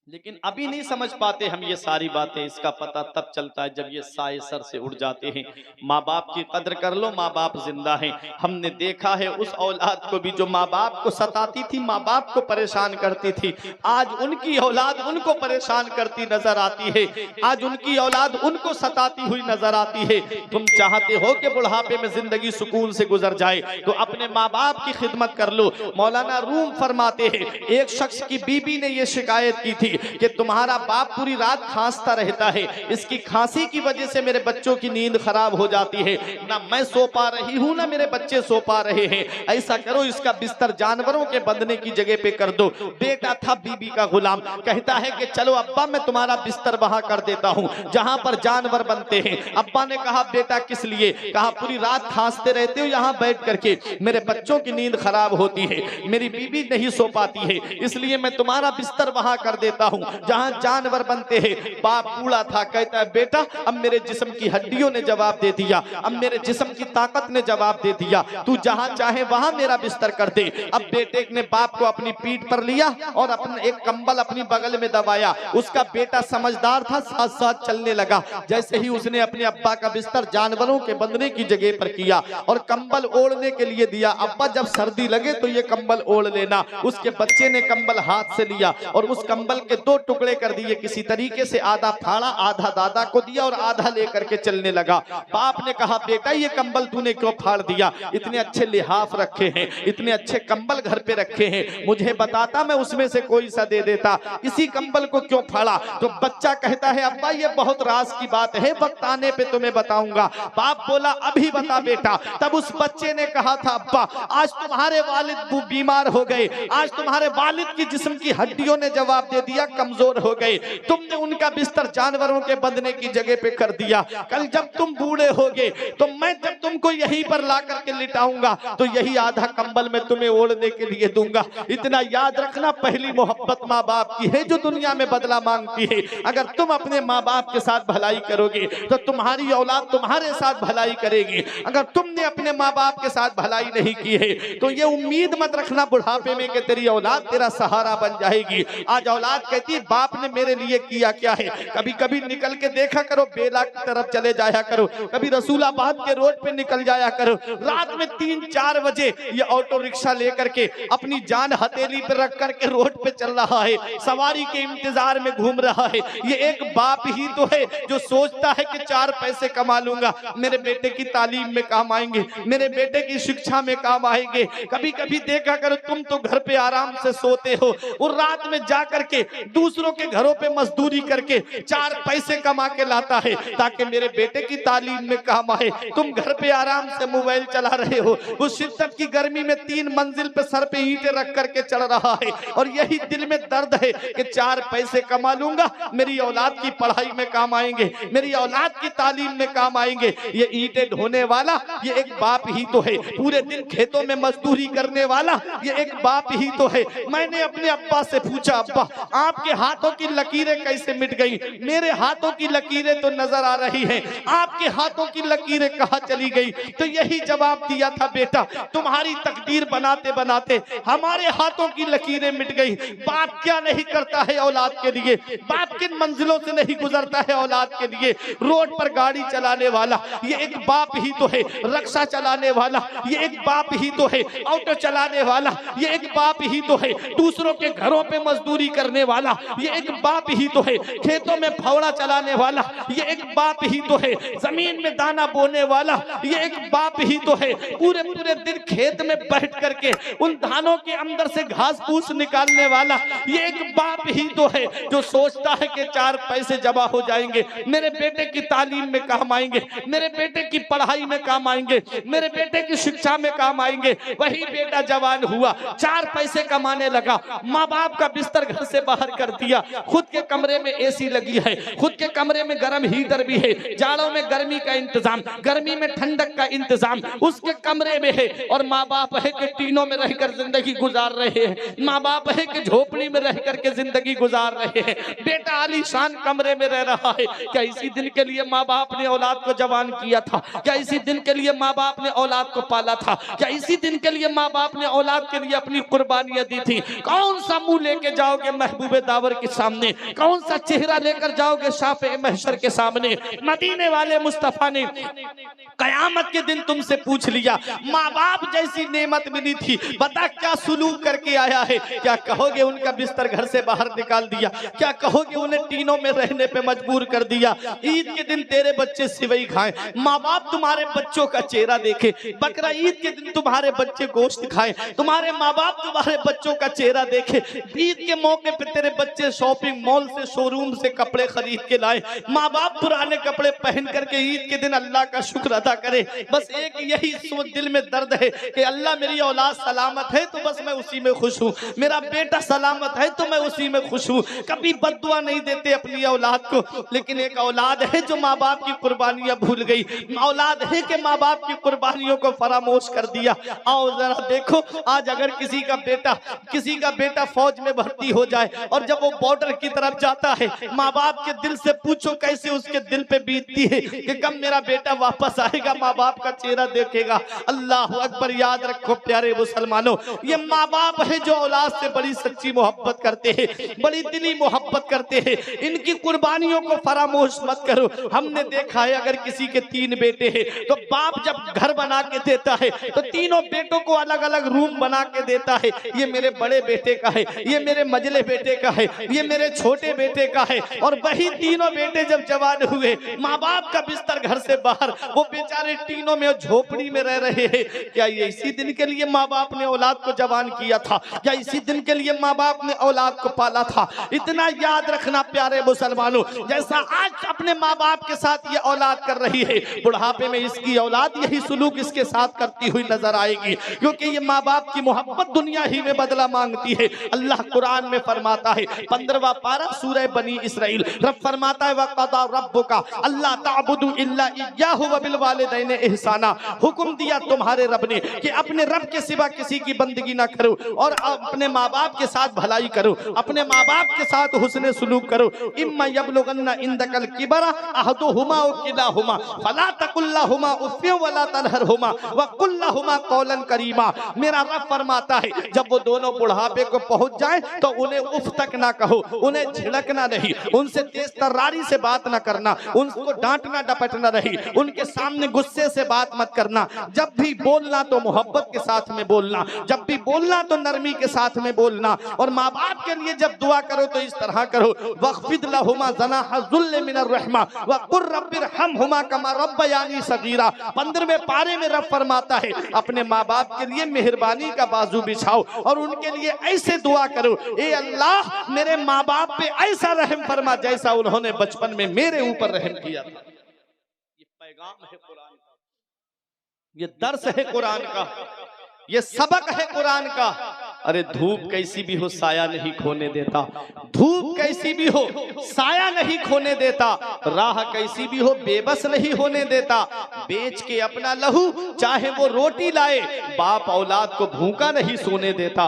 लेकिन अभी नहीं समझ पाते हम ये सारी बातें। इसका पता तब चलता है जब ये साए सर से उड़ जाते हैं। माँ बाप की कदर कर लो, माँ बाप जिंदा हैं। हमने देखा है उस औलाद को भी जो माँ बाप को सताती थी, माँ बाप को परेशान करती थी, आज उनकी औलाद उनको परेशान करती नजर आती है, आज उनकी औलाद उनको सताती हुई नजर आती है। तुम चाहते हो कि बुढ़ापे में जिंदगी सुकून से गुजर जाए तो अपने माँ बाप की खिदमत कर लो। मौलाना रूम फरमाते हैं, एक शख्स की बीबी ने यह शिकायत की थी कि तुम्हारा बाप पूरी रात खांसता रहता है, इसकी खांसी की वजह से मेरे बच्चों की नींद खराब हो जाती है, ना मैं सो पा रही हूं ना मेरे बच्चे सो पा रहे हैं, ऐसा करो इसका बिस्तर जानवरों के बंधने की जगह पे कर दो। बेटा था बीबी का गुलाम, कहता है कि चलो अब्बा मैं तुम्हारा बिस्तर वहां कर देता हूं जहां पर जानवर बनते हैं। अब्बा ने कहा बेटा किस लिए, कहा पूरी रात खांसते रहते हो यहाँ बैठ करके, मेरे बच्चों की नींद खराब होती है, मेरी बीबी नहीं सो पाती है, इसलिए मैं तुम्हारा बिस्तर वहां कर देता हूं जहां जानवर बनते हैं। बाप बूढ़ा था, कहता है बेटा अब मेरे जिस्म की हड्डियों ने जवाब दे दिया, अब मेरे जिस्म की ताकत ने जवाब दे दिया, तू जहां चाहे वहां मेरा बिस्तर कर दे। अब बेटे ने बाप को अपनी पीठ पर लिया और अपना एक कंबल अपनी बगल में दबाया। उसका बेटा समझदार था, साथ साथ चलने लगा। जैसे ही उसने अपने अब्बा का बिस्तर जानवरों के बंधने की जगह पर किया और कंबल ओढ़ने के लिए दिया, अब्बा जब सर्दी लगे तो ये कंबल ओढ़ लेना। उसके बच्चे ने कंबल हाथ से लिया और उस कंबल के के 2 टुकड़े कर दिए किसी तरीके से, आधा फाड़ा, आधा दादा को दिया और आधा लेकर के चलने लगा। बाप ने कहा बेटा ये कंबल तूने क्यों फाड़ दिया? इतने अच्छे लिहाफ रखे हैं, इतने अच्छे कंबल घर पे रखे हैं, मुझे बताता मैं उसमें से कोई सा दे देता, इसी कंबल को क्यों फाड़ा? तो बच्चा कहता है अब्बा ये बहुत राज की बात है, वक्त आने पे तुम्हें बताऊंगा। बाप बोला अभी बता बेटा। तब उस बच्चे ने कहा था अब्बा आज तुम्हारे वालिद बीमार हो गए, आज तुम्हारे वालिद की जिस्म की हड्डियों ने जवाब दे दिया, कमजोर हो गए, तुमने उनका बिस्तर जानवरों के बंधने की जगह पे कर दिया। कल जब तुम बूढ़े होगे तो मैं जब तुमको यहीं पर ला करके लिटाऊंगा तो यही आधा कंबल मैं तुम्हें ओढ़ने के लिए दूंगा। इतना याद रखना, पहली मोहब्बत माँ बाप की है जो दुनिया में बदला मांगती है। अगर तुम अपने माँ बाप के साथ भलाई करोगे तो तुम्हारी औलाद तुम्हारे साथ भलाई करेगी। अगर तुमने अपने माँ बाप के साथ भलाई नहीं की है तो ये उम्मीद मत रखना बुढ़ापे में कि तेरी औलाद तेरा सहारा बन जाएगी। आज औलाद कहती बाप ने मेरे लिए किया क्या है। कभी कभी निकल के देखा करो, बेला की तरफ चले जाया करो, कभी रसूलाबाद के रोड पे निकल जाया करो, रात में 3-4 बजे ये ऑटो रिक्शा लेकर के अपनी जान हथेली पे रख करके रोड पे चल रहा है, सवारी के इंतजार में घूम रहा है। ये एक बाप ही तो है जो सोचता है कि 4 पैसे कमा लूंगा, मेरे बेटे की तालीम में काम आएंगे, मेरे बेटे की शिक्षा में काम आएंगे। कभी कभी देखा करो तुम तो घर पे आराम से सोते हो और रात में जा करके दूसरों के घरों पे मजदूरी करके 4 पैसे कमा के लाता है ताकि मेरे बेटे की तालीम में काम आए। तुम घर पे आराम से मोबाइल चला रहे हो, उस शिद्दत की गर्मी में 3 मंजिल पे सर पे ईंटें रख करके चढ़ रहा है और यही दिल में दर्द है कि 4 पैसे कमा लूंगा, मेरी औलाद की पढ़ाई में काम आएंगे, मेरी औलाद की तालीम में काम आएंगे। ये ईंटें ढोने वाला ये एक बाप ही तो है, पूरे दिन खेतों में मजदूरी करने वाला ये एक बाप ही तो है। मैंने अपने अब्बा से पूछा अब्बा आपके हाथों की लकीरें कैसे मिट गई? मेरे हाथों की लकीरें तो नजर आ रही हैं, आपके हाथों की लकीरें कहाँ चली गई? तो यही जवाब दिया था बेटा तुम्हारी तकदीर बनाते बनाते हमारे हाथों की लकीरें मिट गई। बाप क्या नहीं करता है औलाद के लिए, बाप किन मंजिलों से नहीं गुजरता है औलाद के लिए। रोड पर गाड़ी चलाने वाला ये एक बाप ही तो है, रिक्शा चलाने वाला ये एक बाप ही तो है, ऑटो चलाने वाला ये एक बाप ही तो है, दूसरों के घरों पे मजदूरी करने वाला ये एक बाप ही तो है, खेतों में फावड़ा चलाने वाला ये एक बाप ही तो है, जमीन में दाना बोने वाला ये एक बाप ही तो है, पूरे पूरे दिन खेत में बैठ करके उन धानों के अंदर से घास फूस निकालने वाला ये एक बाप ही तो है जो सोचता है कि 4 पैसे जमा हो जाएंगे, मेरे बेटे की तालीम में काम आएंगे, मेरे बेटे की पढ़ाई में काम आएंगे, मेरे बेटे की शिक्षा में काम आएंगे। वही बेटा जवान हुआ, 4 पैसे कमाने लगा, माँ बाप का बिस्तर घर से बाहर कर दिया, खुद के कमरे में एसी लगी है, खुद के कमरे में गर्म हीटर भी है, जाड़ों में गर्मी का इंतजाम, गर्मी में ठंडक का इंतजाम उसके कमरे में है। और माँ बाप है कि टीनों में रहकर जिंदगी गुजार रहे हैं, माँ बाप है कि झोपड़ी में रह करके जिंदगी गुजार रहे हैं। बेटा आलीशान कमरे में रह रहा है। क्या इसी दिन के लिए माँ बाप ने औलाद को जवान किया था? क्या इसी दिन के लिए माँ बाप ने औलाद को पाला था? क्या इसी दिन के लिए माँ बाप ने औलाद के लिए अपनी कुर्बानियां दी थी? कौन सा मुंह लेके जाओगे महबूबे दावर के सामने, कौन सा चेहरा लेकर जाओगे शाफे महशर के सामने? मदीने वाले मुस्तफा ने कयामत के दिन तुमसे पूछ लिया माँ बाप जैसी नेमत मिली थी, बता क्या सुलूक करके आया है? क्या कहोगे उनका बिस्तर घर से बाहर निकाल दिया? क्या कहोगे उन्हें टीनों में रहने पे मजबूर कर दिया? ईद के दिन तेरे बच्चे सिवई खाएं, माँ बाप तुम्हारे बच्चों का चेहरा देखे, बकरा ईद के दिन तुम्हारे बच्चे गोश्त खाएं, तुम्हारे माँ बाप तुम्हारे बच्चों का चेहरा देखे, ईद के मौके पे तेरे बच्चे शॉपिंग मॉल से शोरूम से कपड़े खरीद के लाए, माँ बाप पुराने कपड़े पहन करके ईद के दिन अल्लाह का शुक्र अदा करे। बस एक यही सोच दिल में दर्द है कि अल्लाह मेरी औलाद सलामत है तो बस मैं उसी में खुश हूँ, मेरा बेटा सलामत है तो मैं उसी में खुश हूँ। कभी बद्दुआ नहीं देते अपनी औलाद को, लेकिन एक औलाद है जो माँ बाप की कुर्बानियां भूल गई, औलाद है कि माँ बाप की कुर्बानियों को फरामोश कर दिया। आओ जरा देखो, आज अगर किसी का बेटा फौज में भर्ती हो जाए और जब वो बॉर्डर की तरफ जाता है, माँ बाप के दिल से पूछो कैसे उसके दिल पे बीतती है कि कब मेरा बेटा वापस आएगा, माँ बाप का चेहरा देखेगा। अल्लाह अकबर। याद रखो प्यारे मुसलमानों, ये माँ बाप है जो औलाद से बड़ी सच्ची मोहब्बत करते हैं, बड़ी दिली मोहब्बत करते हैं, इनकी कुर्बानियों को फरामोश मत करो। हमने देखा है अगर किसी के 3 बेटे हैं तो बाप जब घर बना के देता है तो तीनों बेटों को अलग अलग रूम बना के देता है, ये मेरे बड़े बेटे का है, ये मेरे मजले बेटे बेटे का है, ये मेरे छोटे बेटे का है। और वही तीनों बेटे जब जवान हुए, माँ बाप का बिस्तर घर से बाहर, वो बेचारे तीनों में झोपड़ी में रह रहे हैं। क्या ये इसी दिन के लिए माँ बाप ने औलाद को जवान किया था? क्या इसी दिन के लिए माँ बाप ने औलाद को पाला था? इतना याद रखना प्यारे मुसलमानों, जैसा आज अपने माँ बाप के साथ ये औलाद कर रही है, बुढ़ापे में इसकी औलाद यही सुलूक इसके साथ करती हुई नजर आएगी, क्योंकि ये माँ बाप की मोहब्बत दुनिया ही में बदला मांगती है। अल्लाह कुरान में फरमाता है, 15वां पारा सूरह बनी इसराइल, रब फरमाता है वक़दा रब्बुका अल्ला ताबुदू इल्ला इय्याहु व बिल वालिदैन इहसाना। हुक्म दिया तुम्हारे रब ने कि अपने रब के सिवा किसी की बंदगी ना करो और अपने माँ बाप के साथ भलाई करो, अपने माँ बाप के साथ हुस्न सुलूक करो। इम्मा यबलुगन्ना इंदकल किबरा अहदुहुमा व किलाहुमा फला तकुल लहुमा उफ़्फ़िन वला तनहरहुमा व कुल लहुमा कौलन करीमा। मेरा रब फरमाता है, जब वो दोनों बुढ़ापे को पहुंच जाए तो उन्हें उफ तक ना कहो, उन्हें झिड़कना नहीं, उनसे तेज तर्रारी से बात ना करना, उनको डांटना डपटना नहीं, उनके सामने गुस्से से बात मत करना। जब भी बोलना तो मोहब्बत के साथ में बोलना, जब भी बोलना तो नरमी के साथ में बोलना। और माँ बाप के लिए जब दुआ करो तो इस तरह करो, वख्फिद लहुमा ज़नाह ज़ुल्ल मिनर रहमा व कुर रब्बिरहमहुमा कमा रब्बयानी सगीरा। 15वें पारे में रब फरमाता है, अपने माँ बाप के लिए मेहरबानी का बाजू बिछाओ और उनके लिए ऐसे दुआ करो, ए अल्लाह मेरे माँ बाप पे ऐसा रहम फरमा जैसा उन्होंने बचपन में मेरे ऊपर रहम किया था। ये पैगाम है कुरान का, ये दर्स है कुरान का, ये सबक है कुरान का। अरे धूप कैसी भी हो साया नहीं खोने देता, धूप कैसी भी हो साया नहीं खोने देता, राह कैसी भी हो बेबस नहीं होने देता। बेच के अपना लहू चाहे वो रोटी लाए, बाप औलाद को भूखा नहीं सोने देता।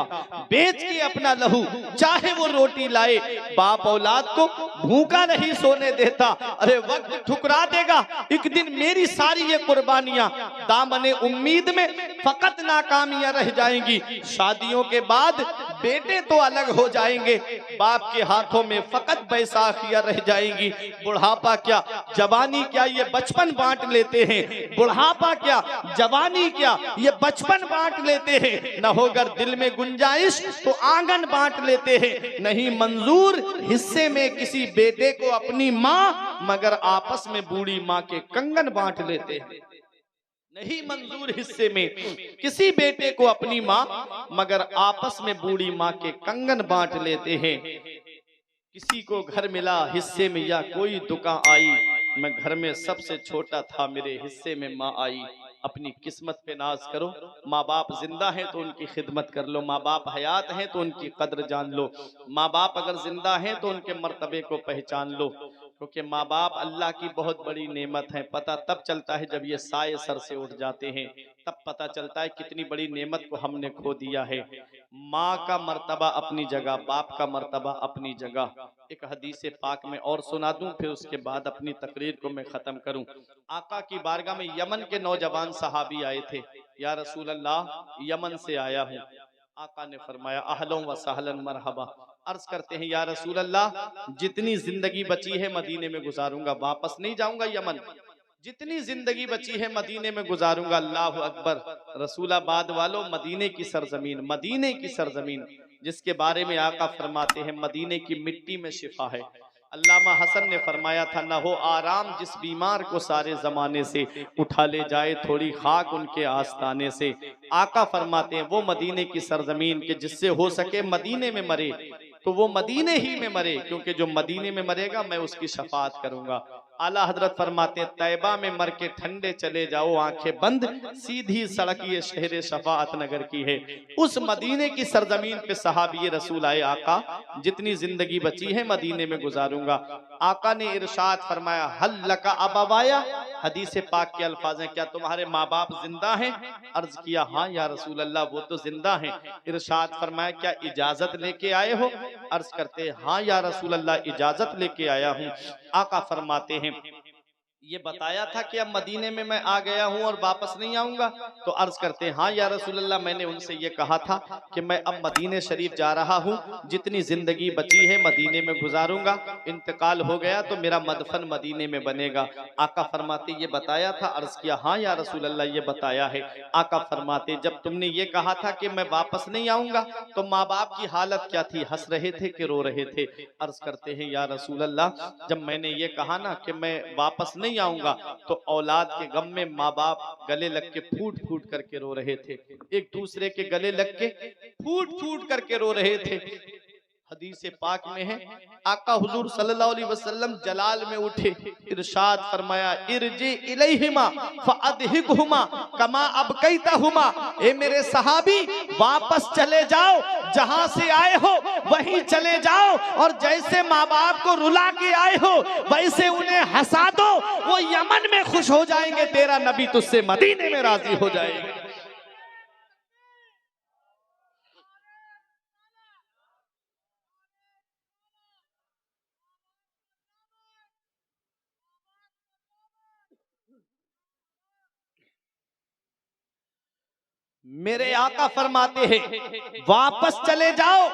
बेच के अपना लहू चाहे वो रोटी लाए, बाप औलाद को भूखा नहीं सोने देता। अरे वक्त ठुकरा देगा एक दिन मेरी सारी ये कुर्बानियां, दामने उम्मीद में फकत नाकामियां रह जाएंगी। शादियों के बाद बेटे तो अलग हो जाएंगे, बाप के हाथों में फकत बैसाखियां रह जाएंगी। बुढ़ापा क्या जवानी क्या ये बचपन बांट लेते हैं, बुढ़ापा क्या जवानी क्या ये बचपन बांट लेते हैं। न होगर दिल में गुंजाइश तो आंगन बांट लेते हैं। नहीं मंजूर हिस्से में किसी बेटे को अपनी माँ, मगर आपस में बूढ़ी माँ के कंगन बांट लेते हैं। नहीं मंजूर हिस्से में किसी बेटे को अपनी माँ, मगर आपस में बूढ़ी माँ के कंगन बांट लेते हैं। किसी को घर मिला हिस्से में या कोई दुकान आई, मैं घर में सबसे छोटा था मेरे हिस्से में माँ आई। अपनी किस्मत पे नाज करो, माँ बाप जिंदा हैं तो उनकी खिदमत कर लो, माँ बाप हयात हैं तो उनकी कद्र जान लो, माँ बाप अगर जिंदा हैं तो उनके मर्तबे को पहचान लो। क्योंकि माँ बाप अल्लाह की बहुत बड़ी नेमत है। पता तब चलता है जब ये साए सर से उठ जाते हैं, तब पता चलता है कितनी बड़ी नेमत को हमने खो दिया है। माँ का मर्तबा अपनी जगह, बाप का मर्तबा अपनी जगह। एक हदीस पाक में और सुना दूं, फिर उसके बाद अपनी तकरीर को मैं खत्म करूं। आका की बारगाह में यमन के नौजवान सहाबी आए थे, या रसूल अल्लाह यमन से आया हूं। आका ने फरमाया अहलन व सहलन मरहबा। अर्ज करते हैं या रसूल अल्लाह जितनी जिंदगी बची है मदीने में गुजारूंगा, वापस नहीं जाऊंगा यमन, जितनी जिंदगी बची है मदीने में गुजारूंगा। अल्लाह अकबर। रसूलाबाद वालों, मदीने की सरजमीन, मदीने की सरजमीन जिसके बारे में आका फरमाते हैं मदीने की मिट्टी में शिफा है। अल्लामा हसन ने फरमाया था, न हो आराम जिस बीमार को सारे जमाने से, उठा ले जाए थोड़ी खाक उनके आस्ताने से। आका फरमाते हैं वो मदीने की सरजमीन के जिससे हो सके मदीने में मरे तो वो मदीने ही में मरे, क्योंकि जो मदीने में मरेगा मैं उसकी शफात करूंगा। आला हजरत फरमाते हैं तैबा में मर के ठंडे चले जाओ आंखें बंद, सीधी सड़क ये शहर शफाअत नगर की है। उस मदीने की सरजमीन पे सहाबी रसूल आए, आका जितनी जिंदगी बची है मदीने में गुजारूंगा। आका ने इरशाद फरमाया हल लका अबवाया, हदीस पाक के अल्फाज हैं, क्या तुम्हारे माँ बाप जिंदा हैं? अर्ज किया हाँ या रसूल अल्लाह वो तो जिंदा हैं। इरशाद फरमाया क्या इजाजत लेके आए हो? अर्ज करते हाँ या रसूल अल्लाह इजाजत लेके आया हूँ। आका फरमाते हैं ये बताया था कि अब मदीने में मैं आ गया हूं और वापस नहीं आऊंगा? तो अर्ज करते हैं हाँ या रसूल अल्लाह, मैंने उनसे ये कहा था कि मैं अब मदीने शरीफ जा रहा हूं, जितनी जिंदगी बची है मदीने में गुजारूंगा, इंतकाल हो गया तो मेरा मदफन मदीने में बनेगा। आका फरमाते ये बताया था? अर्ज किया हाँ या रसूल अल्लाह, ये बताया है। आका फरमाते जब तुमने ये कहा था कि मैं वापस नहीं आऊंगा तो माँ बाप की हालत क्या थी, हंस रहे थे कि रो रहे थे? अर्ज करते हैं या रसूल अल्लाह, जब मैंने ये कहा ना कि मैं वापस नहीं आऊंगा तो औलाद के गम में माँ बाप गले लग के फूट फूट करके रो रहे थे, एक दूसरे के गले लग के फूट फूट करके रो रहे थे। हदीस पाक में है आका हुजूर सल्लल्लाहु अलैहि वसल्लम जलाल में उठे, इरशाद फरमाया इरजी इलैहिमा फअदहिकहुमा कमा अबकैतहुमा, ए मेरे सहाबी वापस चले जाओ, जहां से आए हो वहीं चले जाओ, और जैसे माँ बाप को रुला के आए हो वैसे उन्हें हंसा दो, वो यमन में खुश हो जाएंगे, तेरा नबी तुझसे मदीने में राजी हो जाएगा। मेरे आका फरमाते हैं वापस चले जाओ,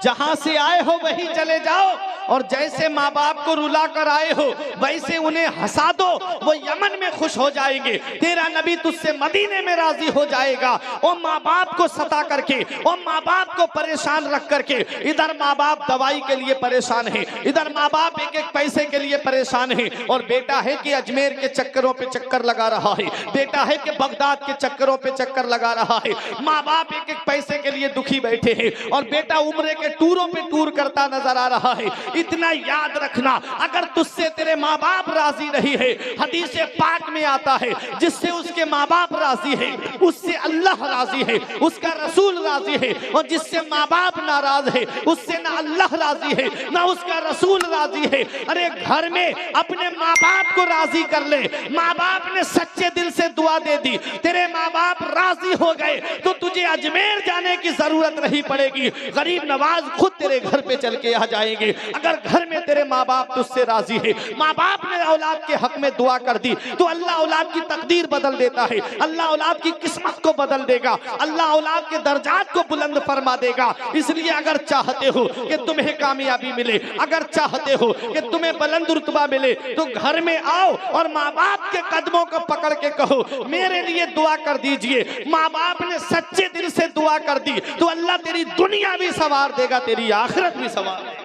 जहां से आए हो वहीं चले जाओ, और जैसे माँ बाप को रुला कर आए हो वैसे उन्हें हंसा दो, वो यमन में खुश हो जाएंगे, तेरा नबी तुझसे मदीने में राजी हो जाएगा। और माँ बाप को सता करके और माँ बाप को परेशान रख करके, इधर माँ बाप दवाई के लिए परेशान है, इधर माँ बाप एक एक पैसे के लिए परेशान है, और बेटा है कि अजमेर के चक्करों पे चक्कर लगा रहा है, बेटा है कि बगदाद के चक्करों पे चक्कर लगा रहा है, माँ बाप एक एक पैसे के लिए दुखी बैठे हैं, और बेटा उम्रे के टूरों पे टूर करता नजर आ रहा है। इतना याद रखना, अगर तुझसे तेरे माँ बाप राजी नहीं है, हदीस पाक में आता है जिससे उसके माँ बाप राजी है उससे अल्लाह राजी है, उसका रसूल राजी है, और जिससे माँ बाप नाराज है उससे ना अल्लाह राजी है ना उसका रसूल राजी है। अरे घर में अपने माँ बाप को राजी कर ले, माँ बाप ने सच्चे दिल से दुआ दे दी, तेरे माँ बाप राजी हो गए तो तुझे अजमेर जाने की जरूरत नहीं पड़ेगी, गरीब नवाज खुद तेरे घर पे चल के आ जाएंगे। अगर घर में तेरे माँ बाप तुझसे राजी है, माँ बाप ने औलाद के हक में दुआ कर दी तो अल्लाह औलाद की तकदीर बदल देता है, अल्लाह औलाद की किस्मत को बदल देगा, अल्लाह औलाद के दर्जात को बुलंद फरमा देगा। इसलिए अगर चाहते हो कि तुम्हें कामयाबी मिले, अगर चाहते हो कि तुम्हें बुलंद रुतबा मिले, तो घर में आओ और माँ बाप के कदमों को पकड़ के कहो मेरे लिए दुआ कर दीजिए। माँ बाप ने सच्चे दिल से दुआ कर दी तो अल्लाह तेरी दुनिया भी संवार देगा, तेरी आखिरत भी संवार देगा।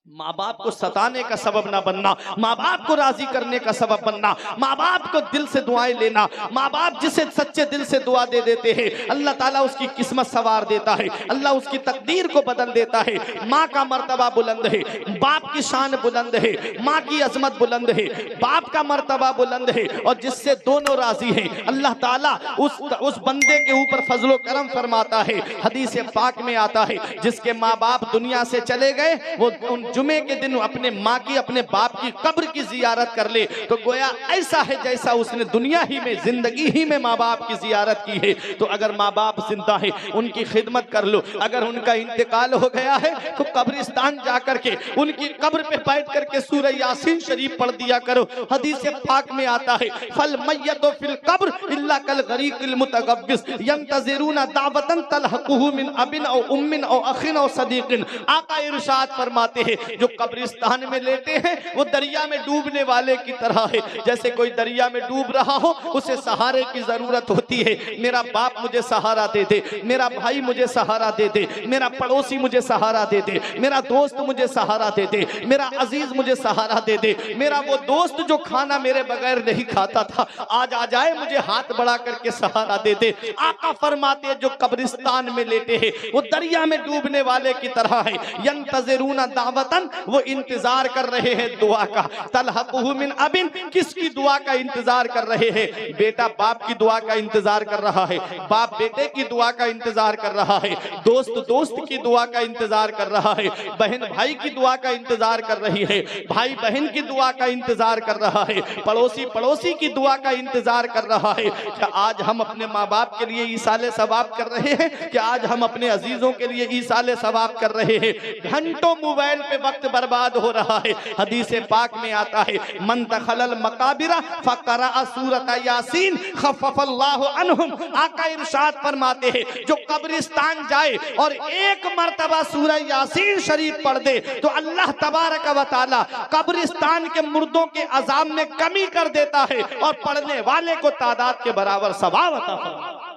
माँ बाप को सताने का सबब ना बनना, माँ बाप को राजी करने का सबब बनना, माँ बाप को दिल से दुआएं लेना। माँ बाप जिसे सच्चे दिल से दुआ दे देते हैं अल्लाह ताला उसकी किस्मत संवार देता है, अल्लाह उसकी तकदीर को बदल देता है। माँ का मर्तबा बुलंद है, बाप की शान बुलंद है, माँ की अजमत बुलंद है, बाप का मर्तबा बुलंद है, और जिससे दोनों राजी हैं अल्लाह ताला उस बंदे के ऊपर फजलो करम फरमाता है। हदीस पाक में आता है जिसके माँ बाप दुनिया से चले गए वो उन जुमे के दिन अपने माँ की अपने बाप की कब्र की जियारत कर ले तो गोया ऐसा है जैसा उसने दुनिया ही में जिंदगी ही में माँ बाप की जियारत की है। तो अगर माँ बाप जिंदा है उनकी खिदमत कर लो, अगर उनका इंतकाल हो गया है तो कब्रिस्तान जाकर के उनकी कब्र पे बैठ करके सूरह यासीन शरीफ पढ़ दिया करो। हदीस पाक में आता है फल मय्यतु फिल कब्र इल्ला कल गरीकिल मुतगब्बिस यंतज़िरूना दावतन तलहकुहु मिन अबिन औ उम्मिन औ अखिन औ सदीकिन। आका इरशाद फरमाते हैं जो कब्रिस्तान में लेटे हैं वो दरिया में डूबने वाले की तरह है, जैसे कोई दरिया में डूब रहा हो उसे सहारे की जरूरत होती है। मेरा बाप मुझे सहारा दे दे, मेरा भाई मुझे सहारा दे दे, मेरा पड़ोसी मुझे सहारा दे दे, मेरा दोस्त मुझे सहारा दे दे, मेरा अजीज मुझे सहारा दे दे, मेरा वो दोस्त जो खाना मेरे बगैर नहीं खाता था आज आ जाए मुझे हाथ बढ़ा करके सहारा दे दे। आका फरमाते जो कब्रिस्तान में लेटे हैं वो दरिया में डूबने वाले की तरह है। यंतज़िरूना दावतन, वो इंतजार कर रहे हैं दुआ का। तलहकुहु मिन अबिन, किसकी दुआ का इंतजार कर रहे हैं? बेटा बाप की दुआ का इंतजार कर रहा है, बाप बेटे की दुआ का इंतजार कर रहा है, दोस्त दोस्त की दुआ का इंतजार कर रहा है, बहन भाई की दुआ का इंतजार कर रही है, भाई बहन की दुआ का इंतजार कर रहा है, पड़ोसी पड़ोसी की दुआ का इंतजार कर रहा है। क्या आज हम अपने माँ बाप के लिए ईसाले सवाब कर रहे हैं? क्या आज हम अपने अजीजों के लिए ईसाले सवाब कर रहे हैं? घंटों मोबाइल पे वक्त बर्बाद हो रहा है। हदीस पाक में आता है, मन दखलल मकाबिरा फकरा सूरत यासीन खफ़फ़ल्लाहु अन्हुम। आका इरशाद फरमाते हैं, जो कब्रिस्तान जाए और एक मर्तबा सूरह यासीन शरीफ पढ़ दे तो अल्लाह तबारक व तआला कब्रिस्तान के मुर्दों के अजाब में कमी कर देता है और पढ़ने वाले को तादाद के बराबर सवाब अता फरमाता है।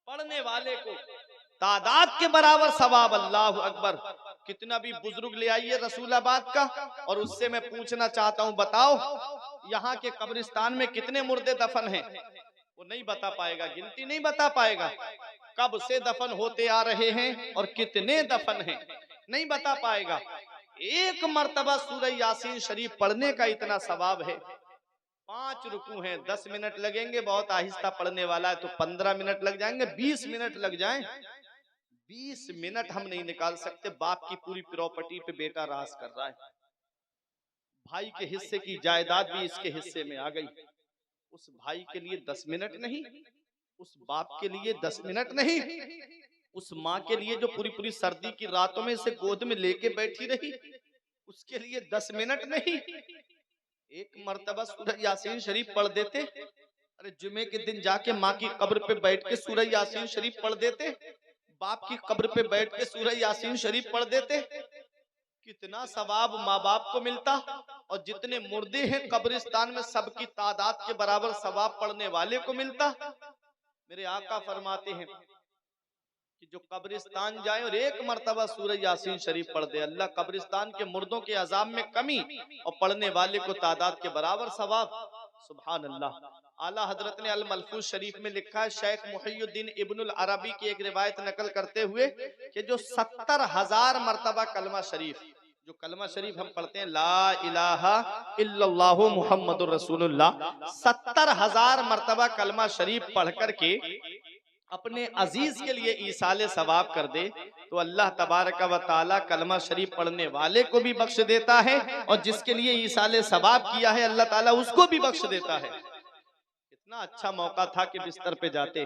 पढ़ने वाले को तादाद के बराबर सवाब। अल्लाह अकबर। कितना भी बुजुर्ग ले आइए रसूलाबाद का, और उससे मैं पूछना चाहता हूं, बताओ यहाँ के कब्रिस्तान में कितने मुर्दे दफन हैं? वो नहीं बता पाएगा, गिनती नहीं बता पाएगा। कब से दफन होते आ रहे हैं और कितने दफन हैं, नहीं बता पाएगा। एक मर्तबा सूरह यासीन शरीफ पढ़ने का इतना सवाब है। 5 रुकू हैं, 10 मिनट लगेंगे, बहुत आहिस्ता पढ़ने वाला है तो 15 मिनट लग जाएंगे, 20 मिनट लग जाएं। 20 मिनट हम नहीं निकाल सकते। बाप की पूरी प्रॉपर्टी पे बेटा राज कर रहा है, भाई के हिस्से की जायदाद भी इसके हिस्से में आ गई। उस भाई के लिए 10 मिनट नहीं, उस बाप के लिए 10 मिनट नहीं, उस माँ के लिए जो पूरी पूरी सर्दी की रातों में इसे गोद में लेके बैठी रही, उसके लिए 10 मिनट नहीं। एक मर्तबा सूरह यासीन शरीफ पढ़ देते। अरे जुमे के दिन जाके माँ की कब्र पे बैठ के सूरह यासीन शरीफ पढ़ देते, बाप की कब्र पे बैठ के सूरह यासीन शरीफ पढ़ देते, कितना सवाब माँ बाप को मिलता। और जितने मुर्दे हैं कब्रिस्तान में सबकी तादाद के बराबर सवाब पढ़ने वाले को मिलता। मेरे आका फरमाते हैं कि जो कब्रिस्तान जाए और एक मर्तबा सूरह यासीन शरीफ पढ़ दे, अल्लाह कब्रिस्तान के मुर्दों के अजाब में कमी और पढ़ने वाले को तादाद के बराबर सवाब। सुभान अल्लाह। आला हजरत ने अल मलफूज शरीफ में लिखा है, शेख मुहियुद्दीन इब्नुल अरबी की एक रिवायत नकल करते हुए कि जो 70,000 मर्तबा कलमा शरीफ, जो कलमा शरीफ हम पढ़ते हैं ला इलाहा इल्लल्लाहु मुहम्मदुर रसूलुल्लाह, 70,000 मर्तबा कलमा शरीफ पढ़ करके अपने अजीज के लिए ईसाले सवाब कर दे तो अल्लाह तबारक व तआला कलमा शरीफ पढ़ने वाले को भी बख्श देता है, और जिसके लिए ईसाले सवाब किया है अल्लाह ताला उसको भी बख्श देता है। इतना अच्छा मौका था कि बिस्तर पे जाते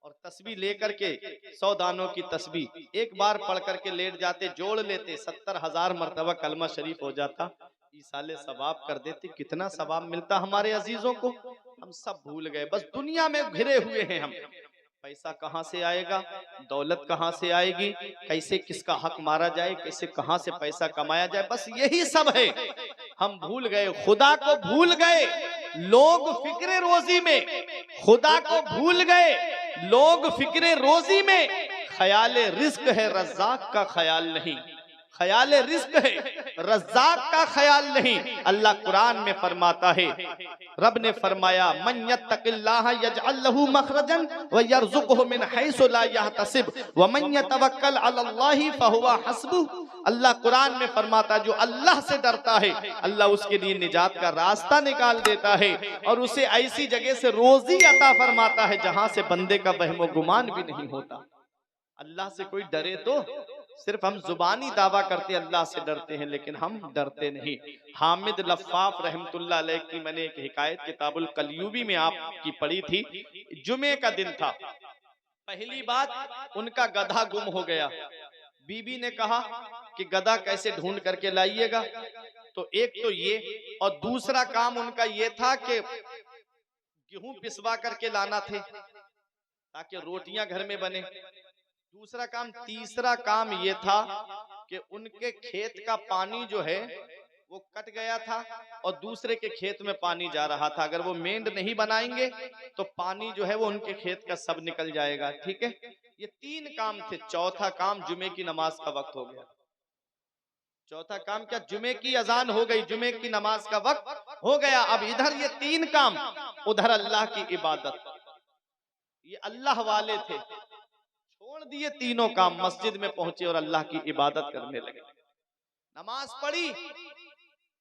और तस्बीह लेकर के 100 दानों की तस्बीह एक बार पढ़ करके लेट जाते, जोड़ लेते, 70,000 मर्तबा कलमा शरीफ हो जाता, ईसाले सवाब कर देते। कितना सवाब मिलता हमारे अजीजों को, हम सब भूल गए। बस दुनिया में घिरे हुए हैं हम। पैसा कहाँ से आएगा, दौलत कहाँ से आएगी, कैसे किसका हक मारा जाए, कैसे कहाँ से पैसा कमाया जाए, बस यही सब है। हम भूल गए, खुदा को भूल गए। लोग फिक्रे रोजी में खुदा को भूल गए, लोग फिक्रे रोजी में। ख्याल रिस्क है, रज़्ज़ाक़ का ख्याल नहीं। ख्याल रिस्क है, रज़्ज़ाक़ का ख्याल नहीं। अल्लाह कुरान में फरमाता है, रब ने फरमाया, मन यत्तक़िल्लाह यजअल लहू मखरजन व यरज़ुक़हु मिन हैसु ला यहतसिब व मन यतवक्कल अलल्लाहि फहुवा हस्बुह। अल्लाह कुरान में फरमाता, जो अल्लाह से डरता है अल्लाह उसके लिए निजात का रास्ता निकाल देता है और उसे ऐसी जगह से रोजी अता फरमाता है जहां से बंदे का वहमो गुमान भी नहीं होता। अल्लाह से कोई डरे तो सिर्फ हम जुबानी दावा करते अल्लाह से डरते हैं, लेकिन हम डरते नहीं। हामिद लफ़ाफ रहमतुल्लाह अलैह की मैंने एक हिकायत किताबुल कलयूबी में आपकी पढ़ी थी। जुमे का दिन था, पहली बात उनका गधा गुम हो गया। बीबी ने कहा कि गधा कैसे ढूंढ करके लाइएगा, तो एक तो ये, और दूसरा काम उनका ये था कि गेहूं पिसवा करके लाना थे ताकि रोटियां घर में बने। दूसरा काम, तीसरा काम ये था कि उनके खेत का पानी जो है वो कट गया था और दूसरे के खेत में पानी जा रहा था। अगर वो मेंढ नहीं बनाएंगे तो पानी जो है वो उनके खेत का सब निकल जाएगा। ठीक है, ये 3 काम थे। चौथा काम, जुमे की नमाज का वक्त हो गया। चौथा काम क्या, जुमे की अजान हो गई, जुमे की नमाज का वक्त हो गया। अब इधर ये 3 काम, उधर अल्लाह की इबादत। ये अल्लाह वाले थे, छोड़ दिए तीनों काम, मस्जिद में पहुंचे और अल्लाह की इबादत करने लगे। नमाज पढ़ी,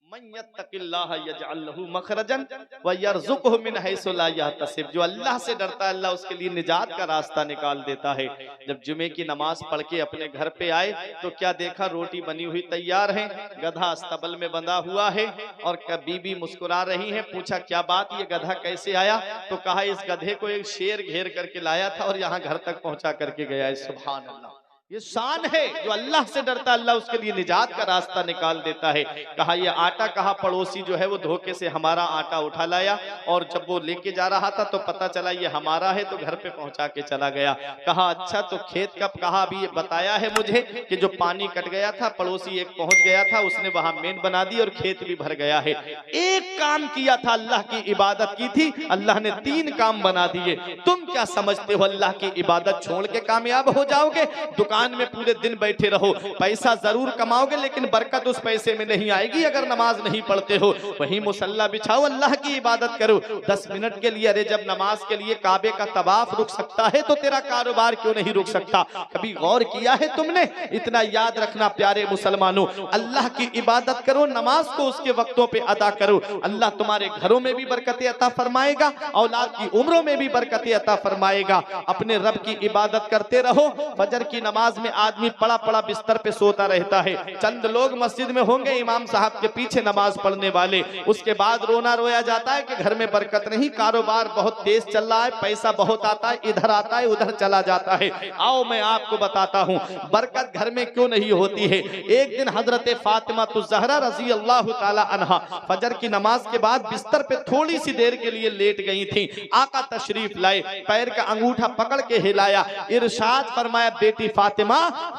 मन यत्तक़िल्लाह यजअल लहू मखरजन व यरज़ुक़हु मिन हैसु ला यहतसिब। जो अल्लाह से डरता है अल्लाह उसके लिए निजात का रास्ता निकाल देता है। जब जुमे की नमाज पढ़ के अपने घर पे आए तो क्या देखा, रोटी बनी हुई तैयार है, गधा अस्तबल में बंधा हुआ है और बीबी मुस्कुरा रही है। पूछा क्या बात, ये गधा कैसे आया? तो कहा इस गधे को एक शेर घेर करके लाया था और यहाँ घर तक पहुंचा करके गया है। सुभान अल्लाह। ये शान है, जो अल्लाह से डरता है अल्लाह उसके लिए निजात का रास्ता निकाल देता है। कहा ये आटा, कहा पड़ोसी जो है वो धोखे से हमारा आटा उठा लाया और जब वो लेके जा रहा था तो पता चला ये हमारा है, तो घर पे पहुंचा के चला गया। कहा अच्छा तो खेत कब? कहा अभी ये बताया है मुझे कि जो पानी कट गया था, पड़ोसी एक पहुंच गया था, उसने वहां मेन बना दी और खेत भी भर गया है। एक काम किया था, अल्लाह की इबादत की थी, अल्लाह ने 3 काम बना दिए। तुम क्या समझते हो अल्लाह की इबादत छोड़ के कामयाब हो जाओगे? दुकान में पूरे दिन बैठे रहो, पैसा जरूर कमाओगे लेकिन बरकत उस पैसे में नहीं आएगी अगर नमाज नहीं पढ़ते हो। वहीं मुसल्ला बिछाओ, अल्लाह की इबादत करो 10 मिनट के लिए। अरे जब नमाज के लिए काबे का तवाफ रुक सकता है तो तेरा कारोबार क्यों नहीं रुक सकता? कभी गौर किया है तुमने? इतना याद रखना प्यारे मुसलमानों, अल्लाह की इबादत करो, नमाज को उसके वक्तों पे अदा करो। अल्लाह तुम्हारे घरों में भी बरकतें अता फरमाएगा, औलाद की उम्रों में भी बरकतें अता फरमाएगा। अपने रब की इबादत करते रहो। फजर की नमाज में आदमी पड़ा पड़ा बिस्तर पे सोता रहता है। चंद लोग मस्जिद में होंगे इमाम साहब के पीछे नमाज पढ़ने वाले, उसके बाद रोना रोया जाता है कि घर में बरकत नहीं, कारोबार बहुत तेज चल रहा है, पैसा बहुत आता है, इधर आता है उधर चला जाता है। आओ मैं आपको बताता हूँ बरकत घर में क्यों नहीं होती है। एक दिन हजरत फातिमा ज़हरा रजी अल्लाह ताला अन्हा फजर की नमाज के बाद बिस्तर पे थोड़ी सी देर के लिए लेट गई थी। आका तशरीफ लाए, पैर का अंगूठा पकड़ के हिलाया, इरशाद फरमाया बेटी फातिमा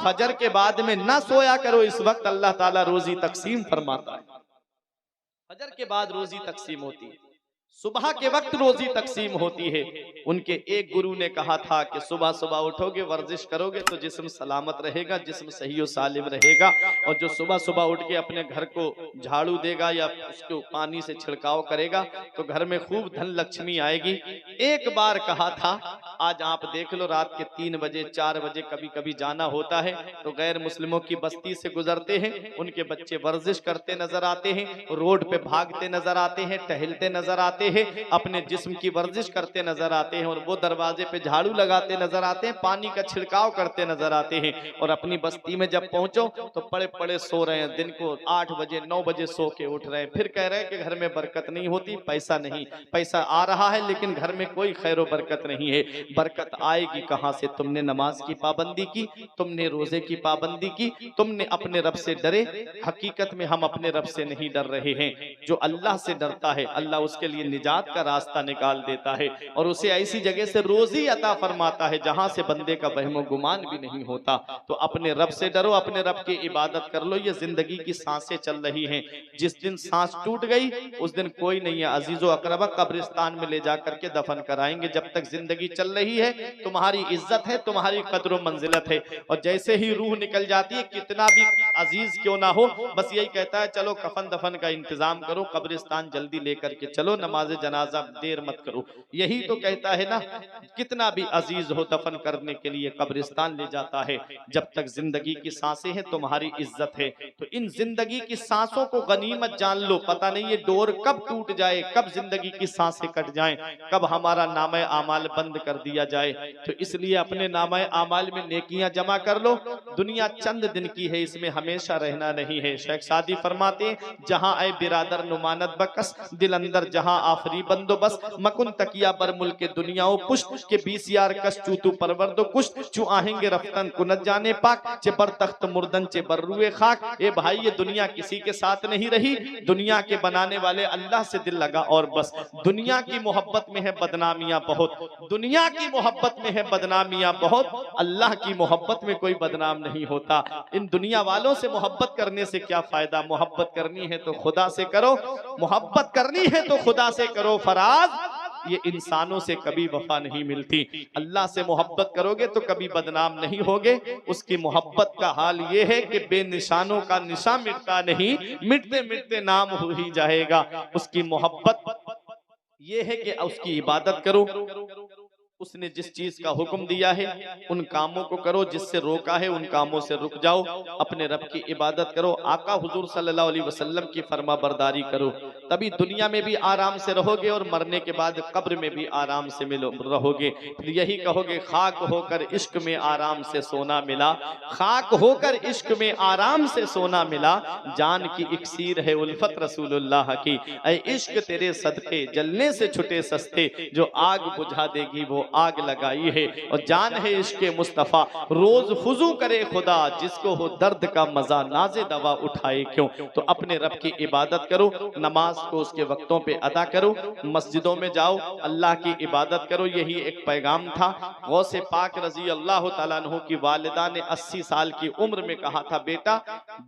फजर के बाद में ना सोया करो, इस वक्त अल्लाह ताला रोजी तकसीम फरमाता है। फजर के बाद रोजी तकसीम होती है, सुबह के वक्त रोजी तकसीम होती है। उनके एक गुरु ने कहा था कि सुबह सुबह उठोगे, वर्जिश करोगे तो जिस्म सलामत रहेगा, जिस्म सही और सालिम रहेगा। और जो सुबह सुबह उठ के अपने घर को झाड़ू देगा या उसको पानी से छिड़काव करेगा तो घर में खूब धन लक्ष्मी आएगी। एक बार कहा था, आज आप देख लो रात के 3 बजे 4 बजे कभी कभी जाना होता है तो गैर मुस्लिमों की बस्ती से गुजरते हैं, उनके बच्चे वर्जिश करते नजर आते हैं, रोड पे भागते नजर आते हैं, टहलते नजर आते हैं, अपने जिस्म की वर्जिश करते नजर आते हैं और वो दरवाजे पे झाड़ू लगाते नजर आते हैं, पानी का छिड़काव करते नजर आते हैं। और अपनी बस्ती में जब पहुंचो तो पड़े पड़े सो रहे हैं, दिन को 8 बजे 9 बजे सो के उठ रहे हैं, फिर कह रहे हैं कि घर में बरकत नहीं होती, पैसा नहीं, पैसा आ रहा है लेकिन घर में कोई खैर बरकत नहीं है। बरकत आएगी कहां से? तुमने नमाज की पाबंदी की, तुमने रोजे की पाबंदी की, तुमने अपने रब से डरे। हकीकत में हम अपने रब से नहीं डर रहे हैं। जो अल्लाह से डरता है अल्लाह उसके लिए निजात का रास्ता निकाल देता है और उसे ऐसी जगह से रोजी अता फरमाता है जहां से बंदे का वहमो गुमान भी नहीं होता। तो अपने रब से डरो, अपने रब की इबादत कर लो। ये जिंदगी की सांसें चल रही हैं, जिस दिन सांस टूट गई उस दिन कोई नहीं है, अजीजो अकरबा कब्रिस्तान में ले जा करके दफन कराएंगे। जब तक जिंदगी चल रही है तुम्हारी इज्जत है, तुम्हारी कद्र मंजिलत है। और जैसे ही रूह निकल जाती है, कितना भी अजीज क्यों ना हो, बस यही कहता है चलो कफन दफन का इंतजाम करो, कब्रिस्तान जल्दी लेकर के चलो, नमाज जनाजा देर मत करो। यही तो कहता है ना, कितना भी अजीज हो दफन करने के लिए कब्रिस्तान ले जाता है। जब तक जिंदगी की सांसें हैं तुम्हारी इज्जत है। तो इन जिंदगी की सांसों को गनीमत जान लो, पता नहीं ये डोर कब टूट जाए, कब जिंदगी की सांसें कट जाएं, कब हमारा नामे आमाल बंद कर दिया जाए। तो इसलिए अपने नामे आमाल में नेकियां जमा कर लो। दुनिया चंद दिन की है, इसमें हमेशा रहना नहीं है। शेख सादी फरमाते जहां आए बिरादर नुमानत बकस, दिल अंदर जहां आफरी बंदोबस, मकुन तकिया बर मुल्क दुनिया पुष्ट के 20 यार कश चूतू परवरदो कुश्त, चू आहेंगे रफ्तन कुनत जाने पाक, चे बर तख्त मुर्दन चे बर रुए खाक। ए भाई ये दुनिया किसी के साथ नहीं रही, दुनिया के बनाने वाले अल्लाह से दिल लगा और बस। दुनिया की मोहब्बत में है बदनामियां बहुत, दुनिया की मोहब्बत में है बदनामियां बहुत, अल्लाह की मोहब्बत में कोई बदनाम नहीं होता। इन दुनिया वालों से मोहब्बत करने से क्या फायदा? मोहब्बत करनी है तो खुदा से करो, मोहब्बत करनी है तो खुदा से करो फराज। ये इंसानों से कभी वफा नहीं मिलती। अल्लाह से मोहब्बत करोगे तो कभी बदनाम नहीं होगे। उसकी मोहब्बत का हाल ये है कि बेनिशानों का निशा मिटता नहीं, मिटते मिटते नाम हो ही जाएगा। उसकी मोहब्बत ये है कि उसकी इबादत करो, उसने जिस चीज का हुक्म दिया है उन कामों को करो, जिससे रोका है उन कामों से रुक जाओ। अपने रब की इबादत करो, आका हुजूर सल्लल्लाहु अलैहि वसल्लम की फरमा बरदारी करो। तभी दुनिया में भी आराम से रहोगे और मरने के बाद कब्र में भी आराम से रहोगे। फिर यही कहोगे खाक होकर इश्क में आराम से सोना मिला, खाक होकर इश्क में आराम से सोना मिला, जान की इक्सीर है उल्फत रसूलुल्लाह की, ऐ इश्क तेरे सदके जलने से छुटे सस्ते, जो आग बुझा देगी वो आग लगाई है। और जान है इश्क मुस्तफा रोज फुजू करे खुदा, जिसको हो दर्द का मजा नाजे दवा उठाए क्यों। तो अपने रब की इबादत करो, नमाज को उसके वक्तों पे अदा करो, मस्जिदों में जाओ, अल्लाह की इबादत करो। यही एक पैगाम था। गौसे पाक रजी अल्लाह तआला अन्हु की वालिदा ने 80 साल की उम्र में कहा था, बेटा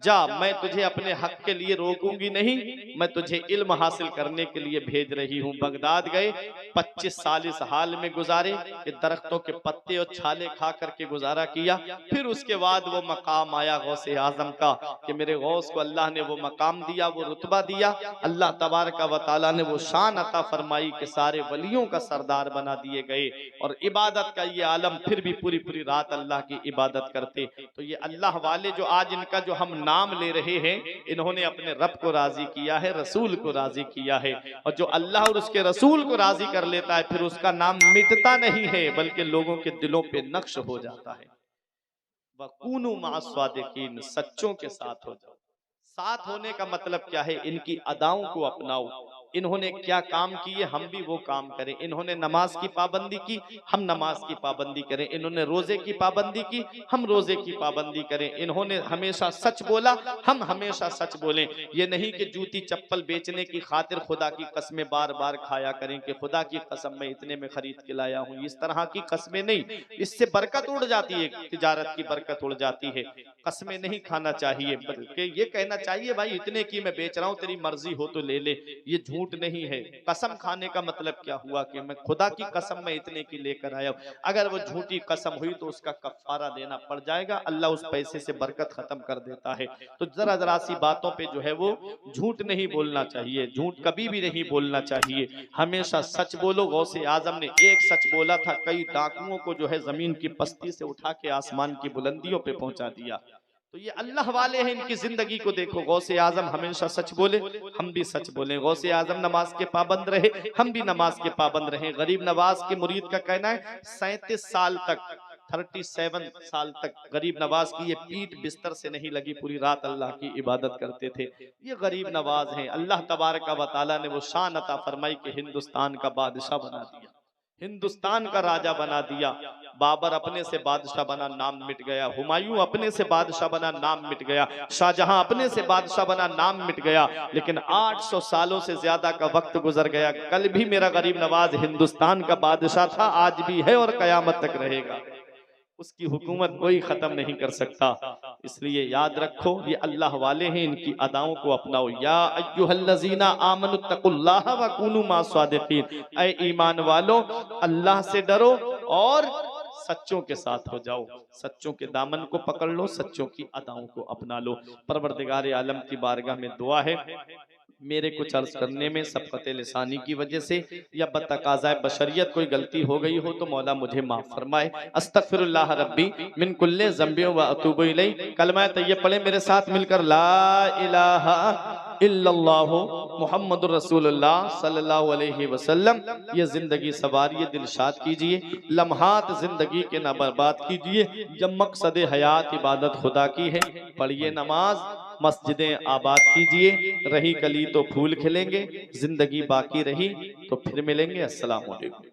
जा, मैं तुझे अपने हक के लिए रोकूंगी नहीं, मैं तुझे इल्म हासिल करने के लिए भेज रही हूँ। बगदाद गए, 25 साल इस हाल में गुजारे कि दरख्तों के पत्ते और छाले खा करके गुजारा किया। फिर उसके बाद वो मकाम आया गौसे आजम का कि मेरे गौस को अल्लाह ने वो मकाम दिया, वो रुतबा दिया, अल्लाह तबारक व तआला ने वो शान अता फरमाई कि सारे वलियों का सरदार बना दिए गए। और इबादत का ये आलम, फिर भी पूरी पूरी रात अल्लाह की इबादत करते। तो ये अल्लाह वाले जो आज इनका जो हम नाम ले रहे हैं, इन्होंने अपने रब को राजी किया है, रसूल को राजी किया है। और जो अल्लाह और उसके रसूल को राजी कर लेता है, फिर उसका नाम मिटता नहीं है, बल्कि लोगों के दिलों पे नक्श हो जाता है। वकूनु मास्वादिकीन, सच्चों के साथ हो जाओ। साथ होने का मतलब क्या है? इनकी अदाओं को अपनाओ। इन्होंने क्या काम किए, हम भी वो काम करें। इन्होंने नमाज की पाबंदी की, हम नमाज की पाबंदी करें। इन्होंने रोजे की पाबंदी की, हम रोजे की पाबंदी करें। इन्होंने हमेशा सच बोला, हम हमेशा सच बोलें। ये नहीं कि जूती चप्पल बेचने की खातिर खुदा की कस्में बार बार खाया करें कि खुदा की कसम मैं इतने में खरीद के लाया हूँ। इस तरह की कस्में नहीं, इससे बरकत उड़ जाती है, तिजारत की बरकत उड़ जाती है। कस्में नहीं खाना चाहिए, बल्कि ये कहना चाहिए भाई इतने की मैं बेच रहा हूँ, तेरी मर्जी हो तो ले ले। ये झूठ नहीं है। कसम खाने का मतलब क्या हुआ कि मैं खुदा की कसम मैं इतने की लेकर आया हूं। अगर वो झूठी कसम हुई तो उसका कफारा देना पड़ जाएगा, अल्लाह उस पैसे से बरकत खत्म कर देता है। तो जरा जरा सी बातों पे जो है वो झूठ नहीं बोलना चाहिए, झूठ कभी भी नहीं बोलना चाहिए, हमेशा सच बोलो। गौसे आजम ने एक सच बोला था, कई डाकुओं को जो है जमीन की पस्ती से उठा के आसमान की बुलंदियों पे पहुंचा दिया। तो ये अल्लाह वाले हैं, इनकी जिंदगी को देखो। गौसे आजम हमेशा सच बोले, हम भी सच बोले। गौसे आजम नमाज के पाबंद रहे, हम भी नमाज के पाबंद रहे। गरीब नवाज के मुरीद का कहना है 37 साल तक, 37 साल तक गरीब नवाज की ये पीठ बिस्तर से नहीं लगी, पूरी रात अल्लाह की इबादत करते थे। ये गरीब नवाज हैं। अल्लाह तबारक व तआला ने वो शान अता फरमाई कि हिंदुस्तान का बादशाह बना दिया, हिंदुस्तान का राजा बना दिया। बाबर अपने से बादशाह बना, नाम मिट गया। हुमायूं अपने से बादशाह बना, नाम मिट गया। शाहजहां अपने से बादशाह बना, नाम मिट गया। लेकिन 800 सालों से ज्यादा का वक्त गुजर गया। कल भी मेरा गरीब नवाज हिंदुस्तान का बादशाह था, आज भी है और कयामत तक रहेगा। उसकी हुकूमत कोई खत्म नहीं कर सकता। इसलिए याद रखो, ये अल्लाह वाले हैं, इनकी अदाओं को अपनाओ। या अय्युहल्लज़ीना आमनुत्तकुल्लाह व कूनू मास्वादिकीन, ऐ ईमान वालो अल्लाह से डरो और सच्चों के साथ हो जाओ। सच्चों के दामन को पकड़ लो, सच्चों की अदाओं को अपना लो। परवरदिगार आलम की बारगाह में दुआ है, मेरे कुछ अर्ज करने में सबकते लिसानी की वजह से या बतकाज़ाए बशरियत कोई गलती हो गई हो तो मौला मुझे माफ फरमाए। अस्तगफिरुल्लाह रब्बी मिन कुल्ले ज़ंबि व अतूबु इलैह। कलमा तय्यब पढ़े मेरे साथ मिलकर, ला इलाहा इल्लल्लाह मुहम्मदुर रसूलुल्लाह सल्लल्लाहु अलैहि वसल्लम। ये जिंदगी सवारिए, दिलशाद कीजिए, लम्हात जिंदगी के ना बर्बाद कीजिए। जब मकसद हयात इबादत खुदा की है, पढ़िए नमाज, मस्जिदें आबाद कीजिए। रही कली तो फूल खिलेंगे, जिंदगी बाकी रही तो फिर मिलेंगे। अस्सलाम वालेकुम।